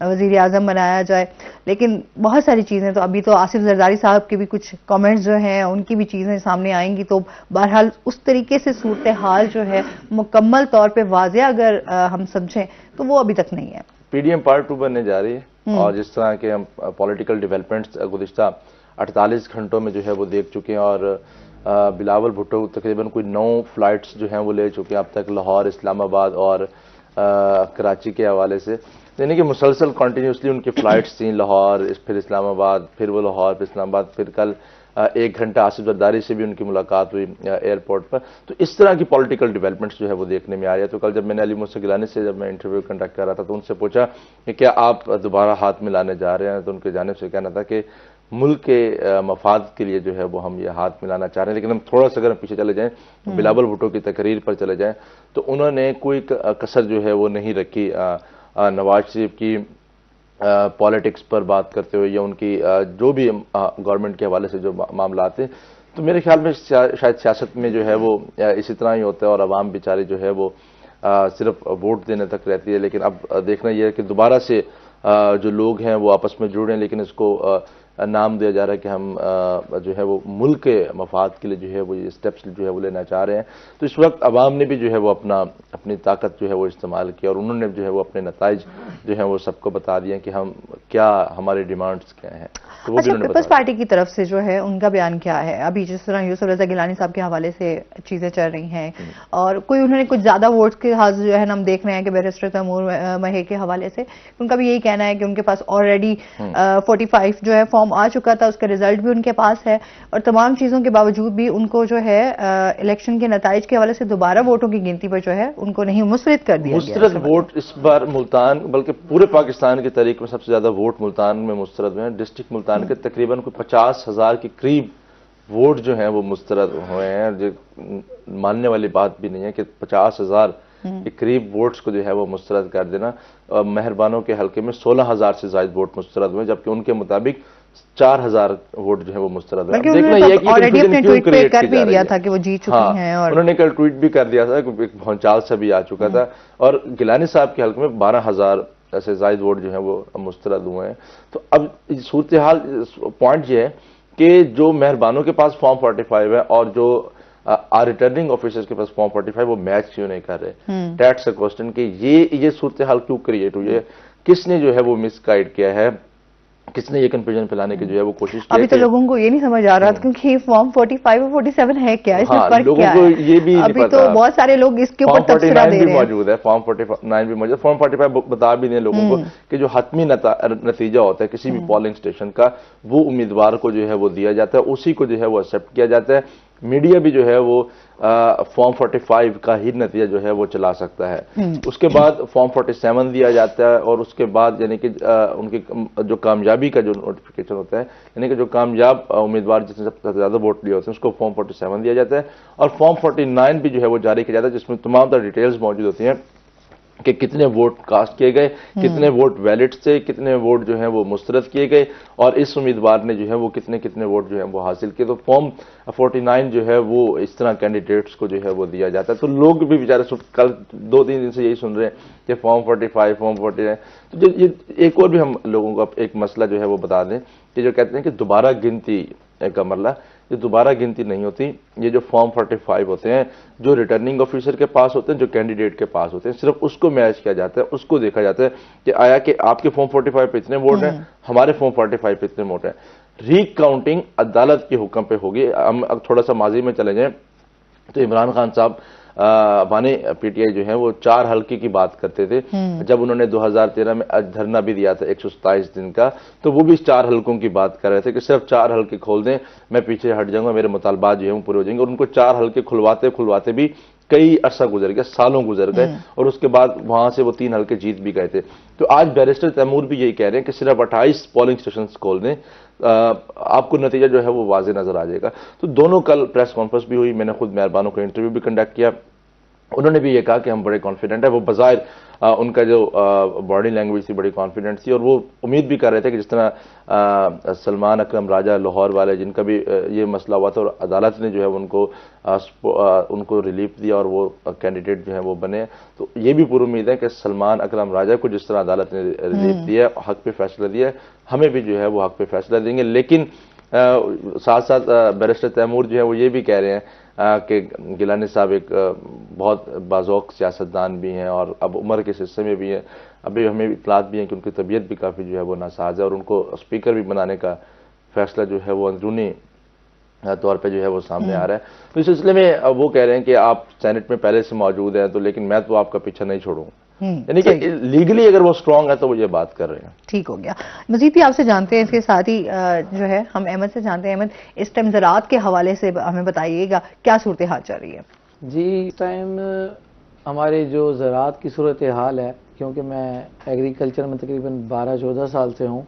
وزیر اعظم بنایا جائے. لیکن بہت ساری چیزیں تو ابھی تو آصف زرداری صاحب کے بھی کچھ کامنٹس جو ہیں ان کی بھی چیزیں سامنے آئیں گی, تو بہرحال اس طریقے سے صورتحال جو ہے مکمل طور پہ واضح اگر ہم سمجھیں تو وہ ابھی تک نہیں ہے. پی ڈی ایم پارٹ 2 بننے جا رہی ہے, اور جس طرح کے ہم پولیٹیکل ڈیولپمنٹس گزشتہ 48 گھنٹوں میں جو ہے وہ دیکھ چکے ہیں, اور بلاول بھٹو تقریباً کوئی 9 فلائٹس جو ہیں وہ لے چکے ہیں اب تک لاہور, اسلام آباد اور کراچی کے حوالے سے, یعنی کہ مسلسل کنٹینیوسلی ان کی فلائٹس تھیں, لاہور پھر اسلام آباد, پھر وہ لاہور پھر اسلام آباد, پھر کل 1 گھنٹہ آصف زرداری سے بھی ان کی ملاقات ہوئی ایئرپورٹ پر. تو اس طرح کی پولیٹیکل ڈیولپمنٹس جو ہے وہ دیکھنے میں آ رہی ہے. تو کل جب میں نے علی موسیٰ گیلانی سے جب میں انٹرویو کنڈکٹ کر رہا تھا تو ان سے پوچھا کہ کیا آپ دوبارہ ہاتھ ملانے جا رہے ہیں, تو ان کی جانب سے کہنا تھا کہ ملک کے مفاد کے لیے جو ہے وہ ہم یہ ہاتھ ملانا چاہ رہے ہیں. لیکن ہم تھوڑا سا اگر ہم پیچھے چلے جائیں, بلاول بھٹو کی تقریر پر چلے جائیں, تو انہوں نے کوئی کسر جو ہے وہ نہیں رکھی نواز شریف کی پالیٹکس پر بات کرتے ہوئے, یا ان کی جو بھی گورنمنٹ کے حوالے سے جو معاملات ہیں. تو میرے خیال میں شاید سیاست میں جو ہے وہ اسی طرح ہی ہوتا ہے, اور عوام بیچارے جو ہے وہ صرف ووٹ دینے تک رہتی ہے. لیکن اب دیکھنا یہ ہے کہ دوبارہ سے جو لوگ ہیں وہ آپس میں جڑ رہے ہیں, لیکن اس کو نام دیا جا رہا ہے کہ ہم جو ہے وہ ملک کے مفاد کے لیے جو ہے وہ یہ اسٹیپس جو ہے وہ لینا چاہ رہے ہیں. تو اس وقت عوام نے بھی جو ہے وہ اپنی طاقت جو ہے وہ استعمال کیا, اور انہوں نے جو ہے وہ اپنے نتائج جو ہیں وہ سب کو بتا دیے کہ ہم کیا ہمارے ڈیمانڈز کیا ہیں. اچھا, پیپلز پارٹی کی طرف سے جو ہے ان کا بیان کیا ہے؟ ابھی جس طرح یوسف رضا گیلانی صاحب کے حوالے سے چیزیں چل رہی ہیں, اور کوئی انہوں نے کچھ زیادہ ووٹس کے لحاظ جو ہے ہم دیکھ رہے ہیں کہ بیرسٹر تیمور مہے کے حوالے سے ان کا بھی یہی کہنا ہے کہ ان کے پاس آلریڈی 45 جو ہے فارم آ چکا تھا, اس کا رزلٹ بھی ان کے پاس ہے, اور تمام چیزوں کے باوجود بھی ان کو جو ہے الیکشن کے نتائج کے حوالے سے دوبارہ ووٹوں کی گنتی پر جو ہے ان کو نہیں مسترد کر دیا گیا. مسترد ووٹ اس بار ملتان بلکہ پورے پاکستان کی تاریخ میں سب سے زیادہ ووٹ ملتان میں مسترد ہوئے ہیں. ڈسٹرکٹ ملتان کے تقریباً کوئی 50,000 کے قریب ووٹ جو ہیں وہ مسترد ہوئے ہیں. جو ماننے والی بات بھی نہیں ہے کہ 50,000 کے قریب ووٹس کو جو ہے وہ مسترد کر دینا. مہربانوں کے حلقے میں 16,000 سے زائد ووٹ مسترد ہوئے, جبکہ ان کے مطابق 4,000 ووٹ جو ہے وہ مسترد ہوئے. دیکھنا یہ کہ آلریڈی اپنے ٹویٹ پہ کر بھی دیا تھا کہ وہ جیت چکی ہیں, اور انہوں نے کل ٹویٹ بھی کر دیا تھا کہ ایک بھونچال سا بھی آ چکا تھا, اور گیلانی صاحب کے حلقے میں 12,000 سے زائد ووٹ جو ہیں وہ مسترد ہوئے ہیں. تو اب صورتحال پوائنٹ یہ ہے کہ جو مہربانوں کے پاس فارم 45 ہے اور جو ریٹرننگ آفیسرز کے پاس فارم 45 وہ میچ کیوں نہیں کر رہے. دیٹس اے کوسچن کہ یہ صورتحال کیوں کریٹ ہوئی ہے, کس نے جو ہے وہ مس گائیڈ کیا ہے, کس نے یہ کنفیوژن پھیلانے کی جو ہے وہ کوشش کی. ابھی تو لوگوں کو یہ نہیں سمجھ آ رہا تھا کیونکہ فارم 45 اور 47 ہے کیا, اس میں فرق کیا ہے, یہ بھی ابھی تو بہت سارے لوگ اس کے اوپر تبصرہ دے رہے ہیں. موجود ہے فارم 49 بھی موجود ہے. فارم 45 بتا بھی دیں لوگوں کو کہ جو حتمی نتیجہ ہوتا ہے کسی بھی پولنگ اسٹیشن کا, وہ امیدوار کو جو ہے وہ دیا جاتا ہے, اسی کو جو ہے وہ ایکسیپٹ کیا جاتا ہے. میڈیا بھی جو ہے وہ فارم 45 کا ہی نتیجہ جو ہے وہ چلا سکتا ہے. اس کے بعد فارم 47 دیا جاتا ہے, اور اس کے بعد یعنی کہ ان کی جو کامیابی کا جو نوٹیفیکیشن ہوتا ہے, یعنی کہ جو کامیاب امیدوار جس نے سب سے زیادہ ووٹ لیے ہوتے ہیں اس کو فارم 47 دیا جاتا ہے, اور فارم 49 بھی جو ہے وہ جاری کیا جاتا ہے, جس میں تمام تر ڈیٹیلز موجود ہوتی ہیں کہ کتنے ووٹ کاسٹ کیے گئے, کتنے ووٹ ویلڈ سے, کتنے ووٹ جو ہیں وہ مسترد کیے گئے, اور اس امیدوار نے جو ہے وہ کتنے ووٹ جو ہیں وہ حاصل کیے. تو فارم 49 جو ہے وہ اس طرح کینڈیڈیٹس کو جو ہے وہ دیا جاتا ہے. تو لوگ بھی بیچارے کل 2-3 دن سے یہی سن رہے ہیں کہ فارم 45 فارم 49. تو یہ ایک اور بھی ہم لوگوں کو ایک مسئلہ جو ہے وہ بتا دیں کہ جو کہتے ہیں کہ دوبارہ گنتی کا مرلہ, یہ دوبارہ گنتی نہیں ہوتی. یہ جو فارم 45 ہوتے ہیں جو ریٹرننگ آفیسر کے پاس ہوتے ہیں, جو کینڈیڈیٹ کے پاس ہوتے ہیں, صرف اس کو میچ کیا جاتا ہے, اس کو دیکھا جاتا ہے کہ آیا کہ آپ کے فارم 45 پہ اتنے ووٹ ہیں, ہمارے فارم 45 پہ اتنے ووٹ ہیں. ری کاؤنٹنگ عدالت کے حکم پہ ہوگی. ہم تھوڑا سا ماضی میں چلے جائیں تو عمران خان صاحب بانی پی ٹی آئی جو ہیں وہ 4 حلقے کی بات کرتے تھے. جب انہوں نے 2013 میں دھرنا بھی دیا تھا 127 دن کا, تو وہ بھی 4 حلقوں کی بات کر رہے تھے کہ صرف 4 حلقے کھول دیں, میں پیچھے ہٹ جاؤں گا, میرے مطالبات جو ہیں وہ پورے ہو جائیں گے. اور ان کو 4 حلقے کھلواتے بھی کئی عرصہ گزر گیا, سالوں گزر گئے, اور اس کے بعد وہاں سے وہ 3 حلقے جیت بھی گئے تھے. تو آج بیرسٹر تیمور بھی یہی کہہ رہے ہیں کہ صرف 28 پولنگ اسٹیشنز کھول دیں, آپ کو نتیجہ جو ہے وہ واضح نظر آ جائے گا. تو دونوں کل پریس کانفرنس بھی ہوئی, میں نے خود مہربانوں کو انٹرویو بھی کنڈکٹ کیا. انہوں نے بھی یہ کہا کہ ہم بڑے کانفیڈنٹ ہیں. وہ بظاہر ان کا جو باڈی لینگویج تھی بڑی کانفیڈنٹ تھی, اور وہ امید بھی کر رہے تھے کہ جس طرح سلمان اکرم راجہ لاہور والے جن کا بھی یہ مسئلہ ہوا تھا اور عدالت نے جو ہے ان کو ریلیف دیا اور وہ کینڈیڈیٹ جو ہیں وہ بنے, تو یہ بھی پوری امید ہے کہ سلمان اکرم راجہ کو جس طرح عدالت نے ریلیف دیا, حق پہ فیصلہ دیا, ہمیں بھی جو ہے وہ حق پہ فیصلہ دیں گے. لیکن ساتھ ساتھ بیرسٹر تیمور جو ہے وہ یہ بھی کہہ رہے ہیں کہ گیلانی صاحب ایک بہت باذوق سیاستدان بھی ہیں اور اب عمر کے حصے میں بھی ہیں. ابھی ہمیں اطلاعات بھی ہیں کہ ان کی طبیعت بھی کافی جو ہے وہ ناساز ہے اور ان کو اسپیکر بھی بنانے کا فیصلہ جو ہے وہ اندرونی طور پہ جو ہے وہ سامنے آ رہا ہے. تو اس سلسلے میں وہ کہہ رہے ہیں کہ آپ سینٹ میں پہلے سے موجود ہیں تو لیکن میں تو آپ کا پیچھا نہیں چھوڑوں گا, یعنی کہ لیگلی اگر وہ اسٹرانگ ہے تو وہ یہ بات کر رہے ہیں. ٹھیک ہو گیا. مزید بھی آپ سے جانتے ہیں, اس کے ساتھ ہی جو ہے ہم احمد سے جانتے ہیں. احمد, اس ٹائم زراعت کے حوالے سے ہمیں بتائیے گا کیا صورتحال چل رہی ہے؟ جی, اس ٹائم ہمارے جو زراعت کی صورتحال ہے, کیونکہ میں ایگریکلچر میں تقریباً 12-14 سال سے ہوں,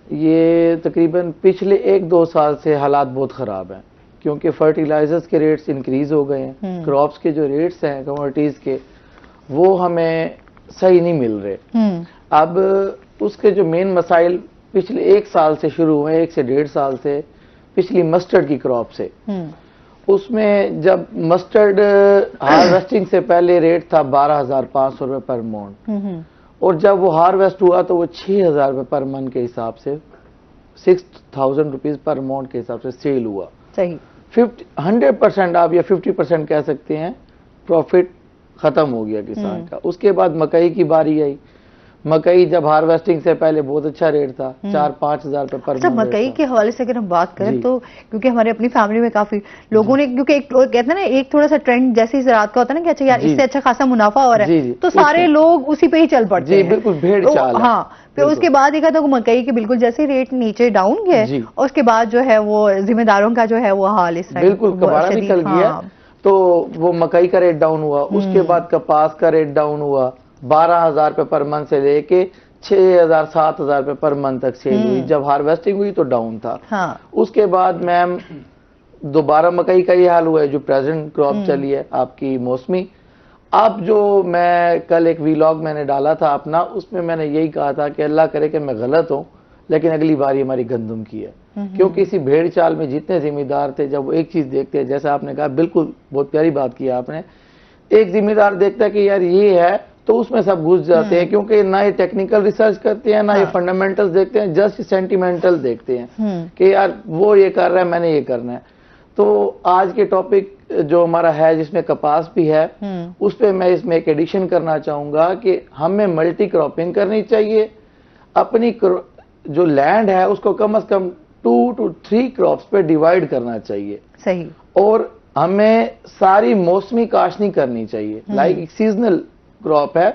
یہ تقریباً پچھلے 1-2 سال سے حالات بہت خراب ہیں, کیونکہ فرٹیلائزرز کے ریٹس انکریز ہو گئے ہیں, کراپس کے جو ریٹس ہیں کموڈٹیز کے وہ ہمیں صحیح نہیں مل رہے. اب اس کے جو مین مسائل پچھلے 1 سال سے شروع ہوئے, 1 سے 1.5 سال سے, پچھلی مسٹرڈ کی کراپ سے. اس میں جب مسٹرڈ ہارویسٹنگ سے پہلے ریٹ تھا 12,500 روپے پر مون, اور جب وہ ہارویسٹ ہوا تو وہ 6,000 روپے پر من کے حساب سے 6,000 روپیز پر مون کے حساب سے سیل ہوا. صحیح 100% آپ یا 50% کہہ سکتے ہیں پروفٹ ختم ہو گیا کسان کا. اس کے بعد مکئی کی باری آئی. مکئی جب ہارویسٹنگ سے پہلے بہت اچھا ریٹ تھا, 4-5 ہزار روپے پر. اچھا, مکئی کے حوالے سے اگر ہم بات کریں تو کیونکہ ہمارے اپنی فیملی میں کافی لوگوں نے, کیونکہ کہتے ہیں نا ایک تھوڑا سا ٹرینڈ جیسے زراعت کا ہوتا ہے نا کہ اچھا یار اس سے اچھا خاصا منافع ہو رہا ہے, تو سارے لوگ اسی پہ ہی چل پڑتے ہیں. جی بالکل, بھیڑ چال. ہاں, پھر اس کے بعد دیکھا تو مکئی کے بالکل جیسے ریٹ نیچے ڈاؤن گئے, اور اس کے بعد جو ہے وہ ذمہ داروں کا جو ہے وہ حال اس طرح بالکل کباڑا نکل گیا. تو وہ مکئی کا ریٹ ڈاؤن ہوا. اس کے بعد کپاس کا ریٹ ڈاؤن ہوا, 12,000 روپے پر من سے لے کے 6,000-7,000 روپے پر من تک سیل ہوئی. جب ہارویسٹنگ ہوئی تو ڈاؤن تھا. اس کے بعد میم دوبارہ مکئی کا یہ حال ہوا ہے جو پریزنٹ کراپ چلی ہے آپ کی موسمی. اب جو میں کل ایک ویلاگ میں نے ڈالا تھا اپنا, اس میں میں نے یہی کہا تھا کہ اللہ کرے کہ میں غلط ہوں, لیکن اگلی باری ہماری گندم کی ہے. کیونکہ اسی بھیڑ چال میں جتنے ذمہ دار تھے, جب وہ ایک چیز دیکھتے ہیں, جیسا آپ نے کہا بالکل بہت پیاری بات کی آپ نے, ایک ذمہ دار دیکھتا ہے کہ یار یہ ہے تو اس میں سب گھس جاتے ہیں, کیونکہ نہ یہ ٹیکنیکل ریسرچ کرتے ہیں نہ یہ فنڈامنٹلز دیکھتے ہیں, جسٹ سینٹیمنٹل دیکھتے ہیں کہ یار وہ یہ کر رہا ہے میں نے یہ کرنا ہے. تو آج کے ٹاپک جو ہمارا ہے جس میں کپاس بھی ہے, اس پہ میں اس میں ایک ایڈیشن کرنا چاہوں گا کہ ہمیں ملٹی کراپنگ کرنی چاہیے. اپنی جو لینڈ ہے اس کو کم از کم 2 to 3 کراپس پہ ڈیوائیڈ کرنا چاہیے. صحیح. اور ہمیں ساری موسمی کاشت نہیں کرنی چاہیے. لائک ایک سیزنل کراپ ہے.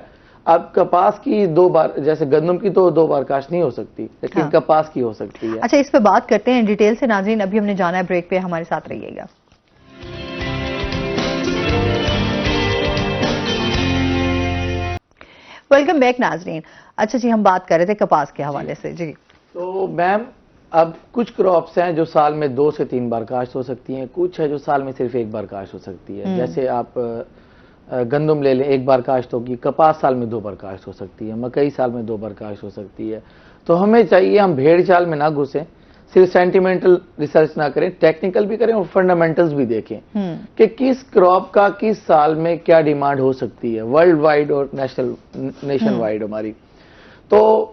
اب کپاس کی 2 بار, جیسے گندم کی تو 2 بار کاشت نہیں ہو سکتی, لیکن کپاس کی ہو سکتی ہے. اچھا, اس پہ بات کرتے ہیں ڈیٹیل سے. ناظرین ابھی ہم نے جانا ہے بریک پہ, ہمارے ساتھ رہیے گا. ویلکم بیک ناظرین. اچھا جی, ہم بات کر رہے تھے کپاس کے حوالے سے. جی تو میم اب کچھ کراپس ہیں جو سال میں 2 سے 3 بار کاشت ہو سکتی ہیں, کچھ ہے جو سال میں صرف 1 بار کاشت ہو سکتی ہے. جیسے آپ گندم لے لیں, 1 بار کاشت ہوگی. کپاس سال میں 2 بار کاشت ہو سکتی ہے. مکئی سال میں 2 بار کاشت ہو سکتی ہے. تو ہمیں چاہیے ہم بھیڑ چال میں نہ گھسیں, صرف سینٹیمنٹل ریسرچ نہ کریں, ٹیکنیکل بھی کریں اور فنڈامنٹلز بھی دیکھیں کہ کس کراپ کا کس سال میں کیا ڈیمانڈ ہو سکتی ہے ورلڈ وائڈ اور نیشن وائڈ ہماری. تو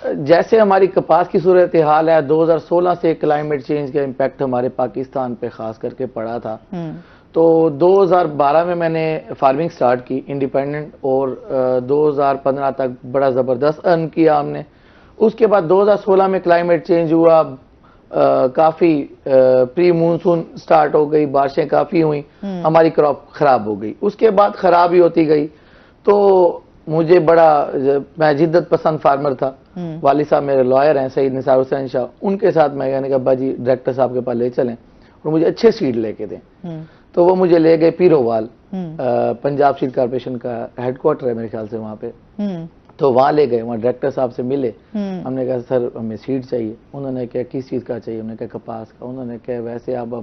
جیسے ہماری کپاس کی صورتحال ہے, 2016 سے کلائمیٹ چینج کا امپیکٹ ہمارے پاکستان پہ خاص کر کے پڑا تھا. تو 2012 میں نے فارمنگ سٹارٹ کی انڈیپینڈنٹ, اور 2015 تک بڑا زبردست ارن کیا ہم نے. اس کے بعد 2016 میں کلائمیٹ چینج ہوا, کافی پری مونسون سٹارٹ ہو گئی, بارشیں کافی ہوئیں, ہماری کراپ خراب ہو گئی. اس کے بعد خراب ہی ہوتی گئی. تو مجھے میں جدت پسند فارمر تھا. والد صاحب میرے لائر ہیں سید نثار حسین شاہ, ان کے ساتھ میں کہنے کا ابا جی ڈائریکٹر صاحب کے پاس لے چلیں اور مجھے اچھے سیڈ لے کے دیں. تو وہ مجھے لے گئے پیرووال, پنجاب سیڈ کارپوریشن کا ہیڈ کوارٹر ہے میرے خیال سے وہاں پہ. تو وہاں لے گئے, وہاں ڈائریکٹر صاحب سے ملے. ہم نے کہا سر ہمیں سیڈ چاہیے. انہوں نے کہا کس چیز کا چاہیے؟ ہم نے کہا کپاس کا. انہوں نے کہا ویسے آپ اب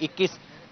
21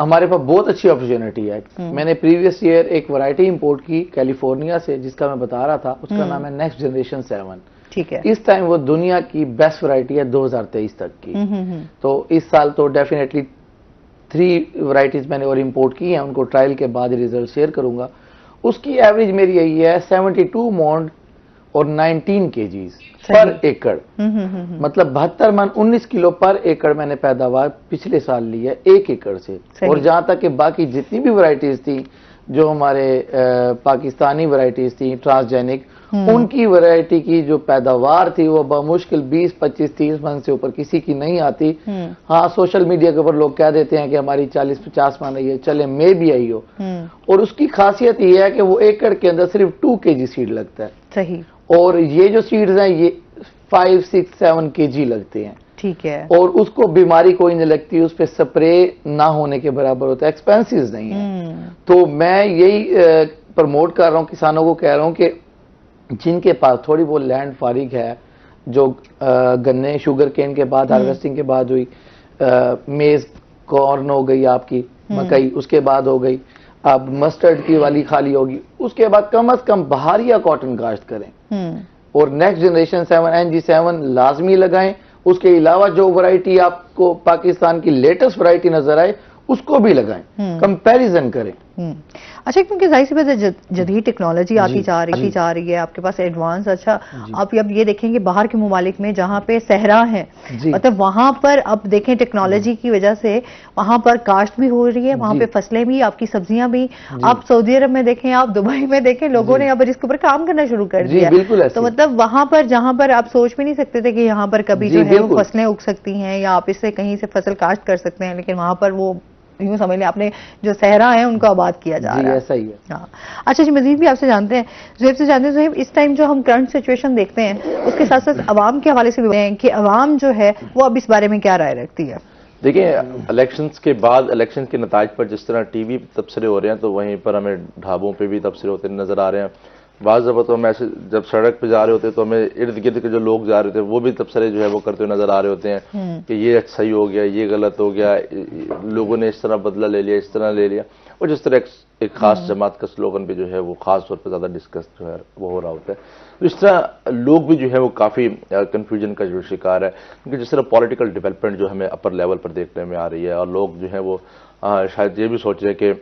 ہمارے پاس بہت اچھی اپرچونٹی ہے. میں نے پریویس ایئر ایک ورائٹی امپورٹ کی کیلیفورنیا سے جس کا میں بتا رہا تھا, اس کا نام ہے نیکسٹ جنریشن 7. ٹھیک ہے. اس ٹائم وہ دنیا کی بیسٹ ورائٹی ہے 2023 تک کی. تو اس سال تو ڈیفینیٹلی 3 ورائٹیز میں نے اور امپورٹ کی ہیں, ان کو ٹرائل کے بعد ریزلٹ شیئر کروں گا. اس کی ایوریج میری یہی ہے 72 مونڈ اور 19 kgs پر ایکڑ, مطلب 72 من 19 کلو پر ایکڑ میں نے پیداوار پچھلے سال لی ہے 1 ایکڑ سے. اور جہاں تک کہ باقی جتنی بھی ورائٹیز تھیں جو ہمارے پاکستانی ورائٹیز تھیں ٹرانسجینک, ان کی ورائٹی کی جو پیداوار تھی وہ بمشکل 20 25 30 من سے اوپر کسی کی نہیں آتی. ہاں سوشل میڈیا کے اوپر لوگ کہہ دیتے ہیں کہ ہماری 40 50 من آئی ہے, چلے میں بھی آئی ہو. اور اس کی خاصیت یہ ہے کہ وہ ایکڑ کے اندر صرف 2 kg سیڈ لگتا ہے. صحیح. اور یہ جو سیڈز ہیں یہ 5 6 7 kg لگتے ہیں. ٹھیک ہے. اور اس کو بیماری کوئی نہیں لگتی, اس پہ سپرے نہ ہونے کے برابر ہوتا ہے, ایکسپینسیز نہیں ہے. تو میں یہی پروموٹ کر رہا ہوں, کسانوں کو کہہ رہا ہوں کہ جن کے پاس تھوڑی بہت لینڈ فارغ ہے, جو گنے شوگر کین کے بعد ہارویسٹنگ کے بعد ہوئی, میز کارن ہو گئی آپ کی, مکئی اس کے بعد ہو گئی, اب مسٹرڈ کی والی خالی ہوگی, اس کے بعد کم از کم بہاریہ کاٹن کاشت کریں. اور نیکسٹ جنریشن 7 NG7 لازمی لگائیں. اس کے علاوہ جو ورائٹی آپ کو پاکستان کی لیٹسٹ ورائٹی نظر آئے اس کو بھی لگائیں, کمپیریزن کریں. اچھا, کیونکہ ظاہر سی بات ہے جدید ٹیکنالوجی آتی جا رہی ہے, آپ کے پاس ایڈوانس. اچھا, آپ اب یہ دیکھیں کہ باہر کے ممالک میں جہاں پہ صحرا ہیں, مطلب وہاں پر اب دیکھیں ٹیکنالوجی کی وجہ سے وہاں پر کاشت بھی ہو رہی ہے, وہاں پہ فصلیں بھی, آپ کی سبزیاں بھی. آپ سعودی عرب میں دیکھیں, آپ دبئی میں دیکھیں, لوگوں نے اب اس کے اوپر کام کرنا شروع کر دیا. تو مطلب وہاں پر جہاں پر آپ سوچ بھی نہیں سکتے تھے کہ یہاں پر کبھی جو ہے وہ فصلیں اگ سکتی ہیں یا آپ اس سے کہیں سے فصل کاشت کر سکتے ہیں, لیکن وہاں پر وہ یوں سمجھ لیں آپ نے جو صحرا ہے ان کو آباد کیا جا رہا ہے. ایسا ہی ہے. ہاں. اچھا جی, مزید بھی آپ سے جانتے ہیں, زہیب سے جانتے ہیں, زہیب اس ٹائم جو ہم کرنٹ سچویشن دیکھتے ہیں اس کے ساتھ ساتھ عوام کے حوالے سے بھی ہیں کہ عوام جو ہے وہ اب اس بارے میں کیا رائے رکھتی ہے؟ دیکھیں, الیکشنز کے بعد الیکشن کے نتائج پر جس طرح ٹی وی تبصرے ہو رہے ہیں تو وہیں پر ہمیں ڈھابوں پہ بھی تبصرے ہوتے نظر آ رہے ہیں. بعض دفعہ تو ہم ایسے جب سڑک پہ جا رہے ہوتے تو ہمیں ارد گرد کے جو لوگ جا رہے تھے وہ بھی تبصرے جو ہے وہ کرتے ہوئے نظر آ رہے ہوتے ہیں کہ یہ صحیح ہو گیا, یہ غلط ہو گیا, لوگوں نے اس طرح بدلہ لے لیا, اس طرح لے لیا. اور جس طرح ایک خاص جماعت کا سلوگن بھی جو ہے وہ خاص طور پہ زیادہ ڈسکس جو ہے وہ ہو رہا ہوتا ہے. تو اس طرح لوگ بھی جو ہے وہ کافی کنفیوژن کا جو شکار ہے, کیونکہ جس طرح پولیٹیکل ڈیولپمنٹ جو ہمیں اپر لیول پر دیکھنے میں آ رہی ہے, اور لوگ جو ہیں وہ شاید یہ بھی سوچ رہے ہیں کہ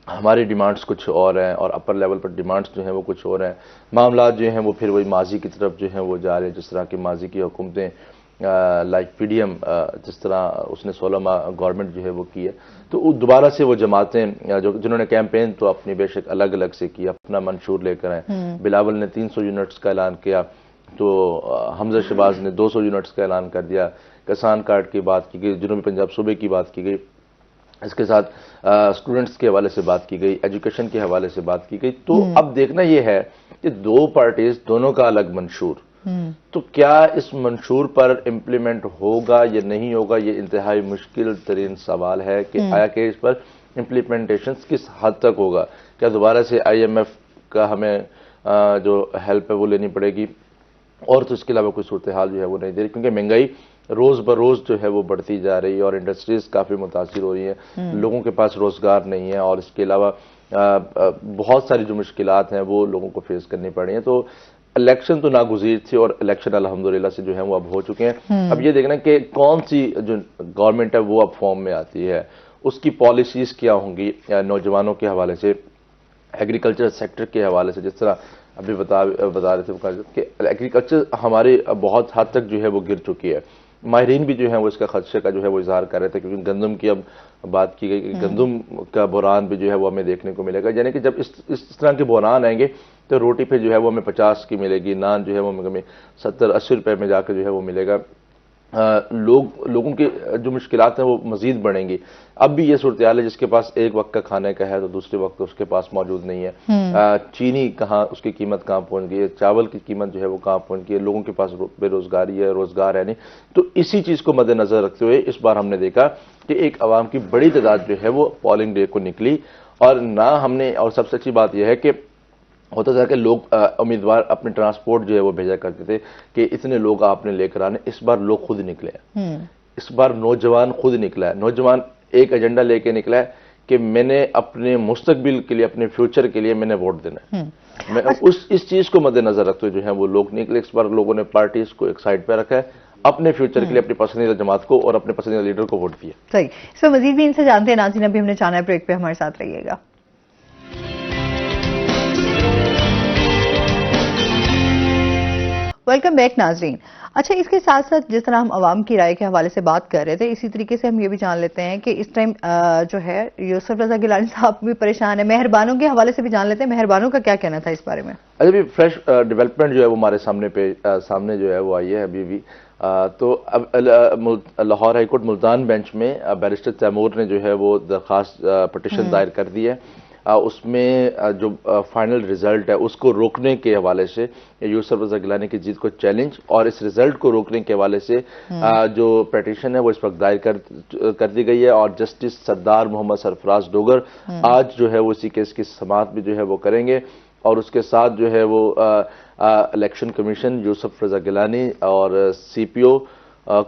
ہماری ڈیمانڈز کچھ اور ہیں اور اپر لیول پر ڈیمانڈز جو ہیں وہ کچھ اور ہیں. معاملات جو ہیں وہ پھر وہی ماضی کی طرف جو ہیں وہ جا رہے ہیں, جس طرح کی ماضی کی حکومتیں لائک PDM جس طرح اس نے 16 ماہ گورنمنٹ جو ہے وہ کی ہے. تو دوبارہ سے وہ جماعتیں جنہوں نے کیمپین تو اپنی بے شک الگ الگ سے کی, اپنا منشور لے کر آئے. بلاول نے 300 یونٹس کا اعلان کیا, تو حمزہ شہباز نے 200 یونٹس کا اعلان کر دیا. کسان کارڈ کی بات کی گئی, جنوبی پنجاب صوبے کی بات کی گئی, اس کے ساتھ اسٹوڈنٹس کے حوالے سے بات کی گئی, ایجوکیشن کے حوالے سے بات کی گئی. تو اب دیکھنا یہ ہے کہ دو پارٹیز, دونوں کا الگ منشور, تو کیا اس منشور پر امپلیمنٹ ہوگا یا نہیں ہوگا, یہ انتہائی مشکل ترین سوال ہے کہ آیا کہ اس پر امپلیمنٹیشن کس حد تک ہوگا. کیا دوبارہ سے IMF کا ہمیں جو ہیلپ ہے وہ لینی پڑے گی, اور تو اس کے علاوہ کوئی صورتحال جو ہے وہ نہیں دے رہی, کیونکہ مہنگائی روز بروز جو ہے وہ بڑھتی جا رہی ہے اور انڈسٹریز کافی متاثر ہو رہی ہیں, لوگوں کے پاس روزگار نہیں ہے, اور اس کے علاوہ بہت ساری جو مشکلات ہیں وہ لوگوں کو فیس کرنی پڑ رہی ہیں. تو الیکشن تو ناگزیر تھی اور الیکشن الحمدللہ سے جو ہے وہ اب ہو چکے ہیں. اب یہ دیکھنا کہ کون سی جو گورنمنٹ ہے وہ اب فارم میں آتی ہے, اس کی پالیسیز کیا ہوں گی نوجوانوں کے حوالے سے, ایگریکلچر سیکٹر کے حوالے سے. جس طرح ابھی بتا رہے تھے کہ ایگریکلچر ہماری بہت حد تک جو ہے وہ گر چکی ہے. ماہرین بھی جو ہیں وہ اس کا خدشے کا جو ہے وہ اظہار کر رہے تھے, کیونکہ گندم کی اب بات کی گئی کہ گندم کا بحران بھی جو ہے وہ ہمیں دیکھنے کو ملے گا. یعنی کہ جب اس طرح کے بحران آئیں گے تو روٹی پہ جو ہے وہ ہمیں 50 کی ملے گی, نان جو ہے وہ ہمیں 70-80 روپے میں جا کے جو ہے وہ ملے گا. لوگوں کی جو مشکلات ہیں وہ مزید بڑھیں گی. اب بھی یہ صورتحال ہے جس کے پاس ایک وقت کا کھانے کا ہے تو دوسرے وقت اس کے پاس موجود نہیں ہے. چینی کہاں, اس کی قیمت کہاں پہنچ گئی ہے, چاول کی قیمت جو ہے وہ کہاں پہنچ گئی ہے, لوگوں کے پاس بے روزگاری ہے, روزگار ہے نہیں. تو اسی چیز کو مد نظر رکھتے ہوئے اس بار ہم نے دیکھا کہ ایک عوام کی بڑی تعداد جو ہے وہ پولنگ ڈے کو نکلی, اور نہ ہم نے, اور سب سے اچھی بات یہ ہے کہ ہوتا تھا کہ لوگ امیدوار اپنے ٹرانسپورٹ جو ہے وہ بھیجا کرتے تھے کہ اتنے لوگ آپ نے لے کر آنے. اس بار لوگ خود نکلے ہیں, اس بار نوجوان خود نکلا ہے. نوجوان ایک ایجنڈا لے کے نکلا ہے کہ میں نے اپنے مستقبل کے لیے, اپنے فیوچر کے لیے میں نے ووٹ دینا ہے. میں اس چیز کو مد نظر رکھتے ہوئے جو ہے وہ لوگ نکلے. اس بار لوگوں نے پارٹیز کو ایک سائڈ پہ رکھا ہے, اپنے فیوچر کے لیے اپنی پسندیدہ جماعت کو اور اپنے پسندیدہ لیڈر کو ووٹ دیا. صحیح. اس میں مزید بھی ان سے جانتے ہیں. ناظرین ابھی ہم نے چانا ہے بریک پہ, ہمارے ساتھ رہیے گا. ویلکم بیک ناظرین. اچھا, اس کے ساتھ ساتھ جس طرح ہم عوام کی رائے کے حوالے سے بات کر رہے تھے, اسی طریقے سے ہم یہ بھی جان لیتے ہیں کہ اس ٹائم جو ہے یوسف رضا گیلانی صاحب بھی پریشان ہے. مہربانوں کے حوالے سے بھی جان لیتے ہیں, مہربانوں کا کیا کہنا تھا اس بارے میں؟ ابھی فریش ڈیولپمنٹ جو ہے وہ ہمارے سامنے جو ہے وہ آئی ہے ابھی بھی. تو اب Lahore high court Multan bench میں بیرسٹر تیمور نے جو ہے وہ درخواست پٹیشن دائر کر دی ہے. اس میں جو فائنل ریزلٹ ہے اس کو روکنے کے حوالے سے یوسف رضا گیلانی کی جیت کو چیلنج, اور اس ریزلٹ کو روکنے کے حوالے سے جو پٹیشن ہے وہ اس وقت دائر کر دی گئی ہے. اور جسٹس سردار محمد سرفراز ڈوگر آج جو ہے وہ اسی کیس کی سماعت بھی جو ہے وہ کریں گے. اور اس کے ساتھ جو ہے وہ الیکشن کمیشن یوسف رضا گیلانی اور سی پی او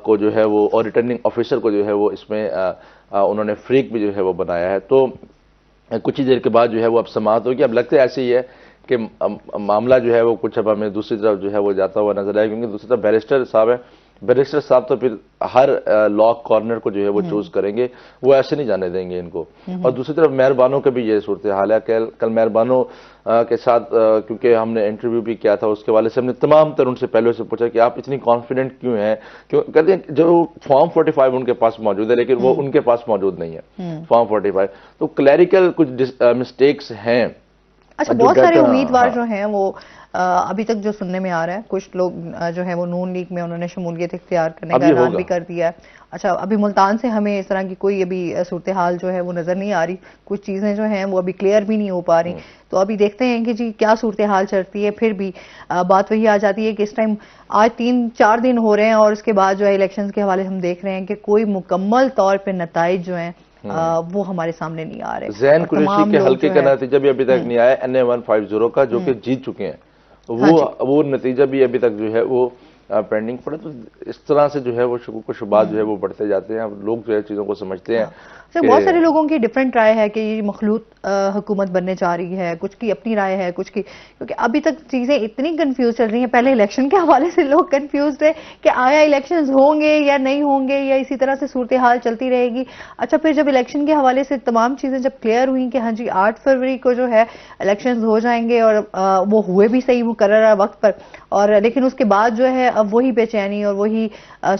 کو جو ہے وہ, اور ریٹرننگ آفیسر کو جو ہے وہ اس میں انہوں نے فریق بھی جو ہے وہ بنایا ہے. تو کچھ ہی دیر کے بعد جو ہے وہ اب سماعت ہوگی. اب لگتا ہے ایسے ہی ہے کہ معاملہ جو ہے وہ کچھ اب ہمیں دوسری طرف جو ہے وہ جاتا ہوا نظر آئے, کیونکہ دوسری طرف بیرسٹر صاحب ہے. بیرسٹر صاحب تو پھر ہر لا کارنر کو جو ہے وہ چوز کریں گے, وہ ایسے نہیں جانے دیں گے ان کو. اور دوسری طرف مہربانوں کا بھی یہ صورتحال ہے. کل مہربانوں کے ساتھ کیونکہ ہم نے انٹرویو بھی کیا تھا, اس کے والے سے ہم نے تمام تر ان سے پہلے سے پوچھا کہ آپ اتنی کانفیڈنٹ کیوں ہیں. کہتے ہیں جو فارم 45 ان کے پاس موجود ہے, لیکن وہ ان کے پاس موجود نہیں ہے فارم 45. تو کلیریکل کچھ مسٹیکس ہیں. اچھا, بہت سارے امیدوار جو ہیں وہ ابھی تک جو سننے میں آ رہا ہے, کچھ لوگ جو ہے وہ نون لیگ میں انہوں نے شمولیت اختیار کرنے کا اعلان بھی کر دیا ہے. اچھا, ابھی ملتان سے ہمیں اس طرح کی کوئی ابھی صورتحال جو ہے وہ نظر نہیں آ رہی, کچھ چیزیں جو ہیں وہ ابھی کلیئر بھی نہیں ہو پا رہی. تو ابھی دیکھتے ہیں کہ جی کیا صورتحال چلتی ہے. پھر بھی بات وہی آ جاتی ہے کہ اس ٹائم آج 3-4 دن ہو رہے ہیں, اور اس کے بعد جو ہے الیکشنز کے حوالے ہم دیکھ رہے ہیں کہ کوئی مکمل طور پہ نتائج جو ہیں وہ ہمارے سامنے نہیں آ رہے. زین قریشی کے حلقے کا نتیجہ بھی ابھی تک نہیں آیا, NA 150 کا, جو کہ جیت چکے ہیں. وہ نتیجہ بھی ابھی تک جو ہے وہ پینڈنگ پڑے. تو اس طرح سے جو ہے وہ شکوک و شبہات جو ہے وہ بڑھتے جاتے ہیں. لوگ جو ہے چیزوں کو سمجھتے ہیں. بہت سارے لوگوں کی ڈیفرنٹ رائے ہے کہ یہ مخلوط حکومت بننے جا رہی ہے, کچھ کی اپنی رائے ہے, کچھ کی, کیونکہ ابھی تک چیزیں اتنی کنفیوز چل رہی ہیں. پہلے الیکشن کے حوالے سے لوگ کنفیوز تھے کہ آیا الیکشنز ہوں گے یا نہیں ہوں گے, یا اسی طرح سے صورتحال چلتی رہے گی. اچھا, پھر جب الیکشن کے حوالے سے تمام چیزیں جب کلیئر ہوئیں کہ ہاں جی 8 فروری کو جو ہے الیکشنز ہو جائیں گے, اور وہ ہوئے بھی صحیح مقررہ وقت پر, اور لیکن اس کے بعد جو ہے اب وہی بے چینی اور وہی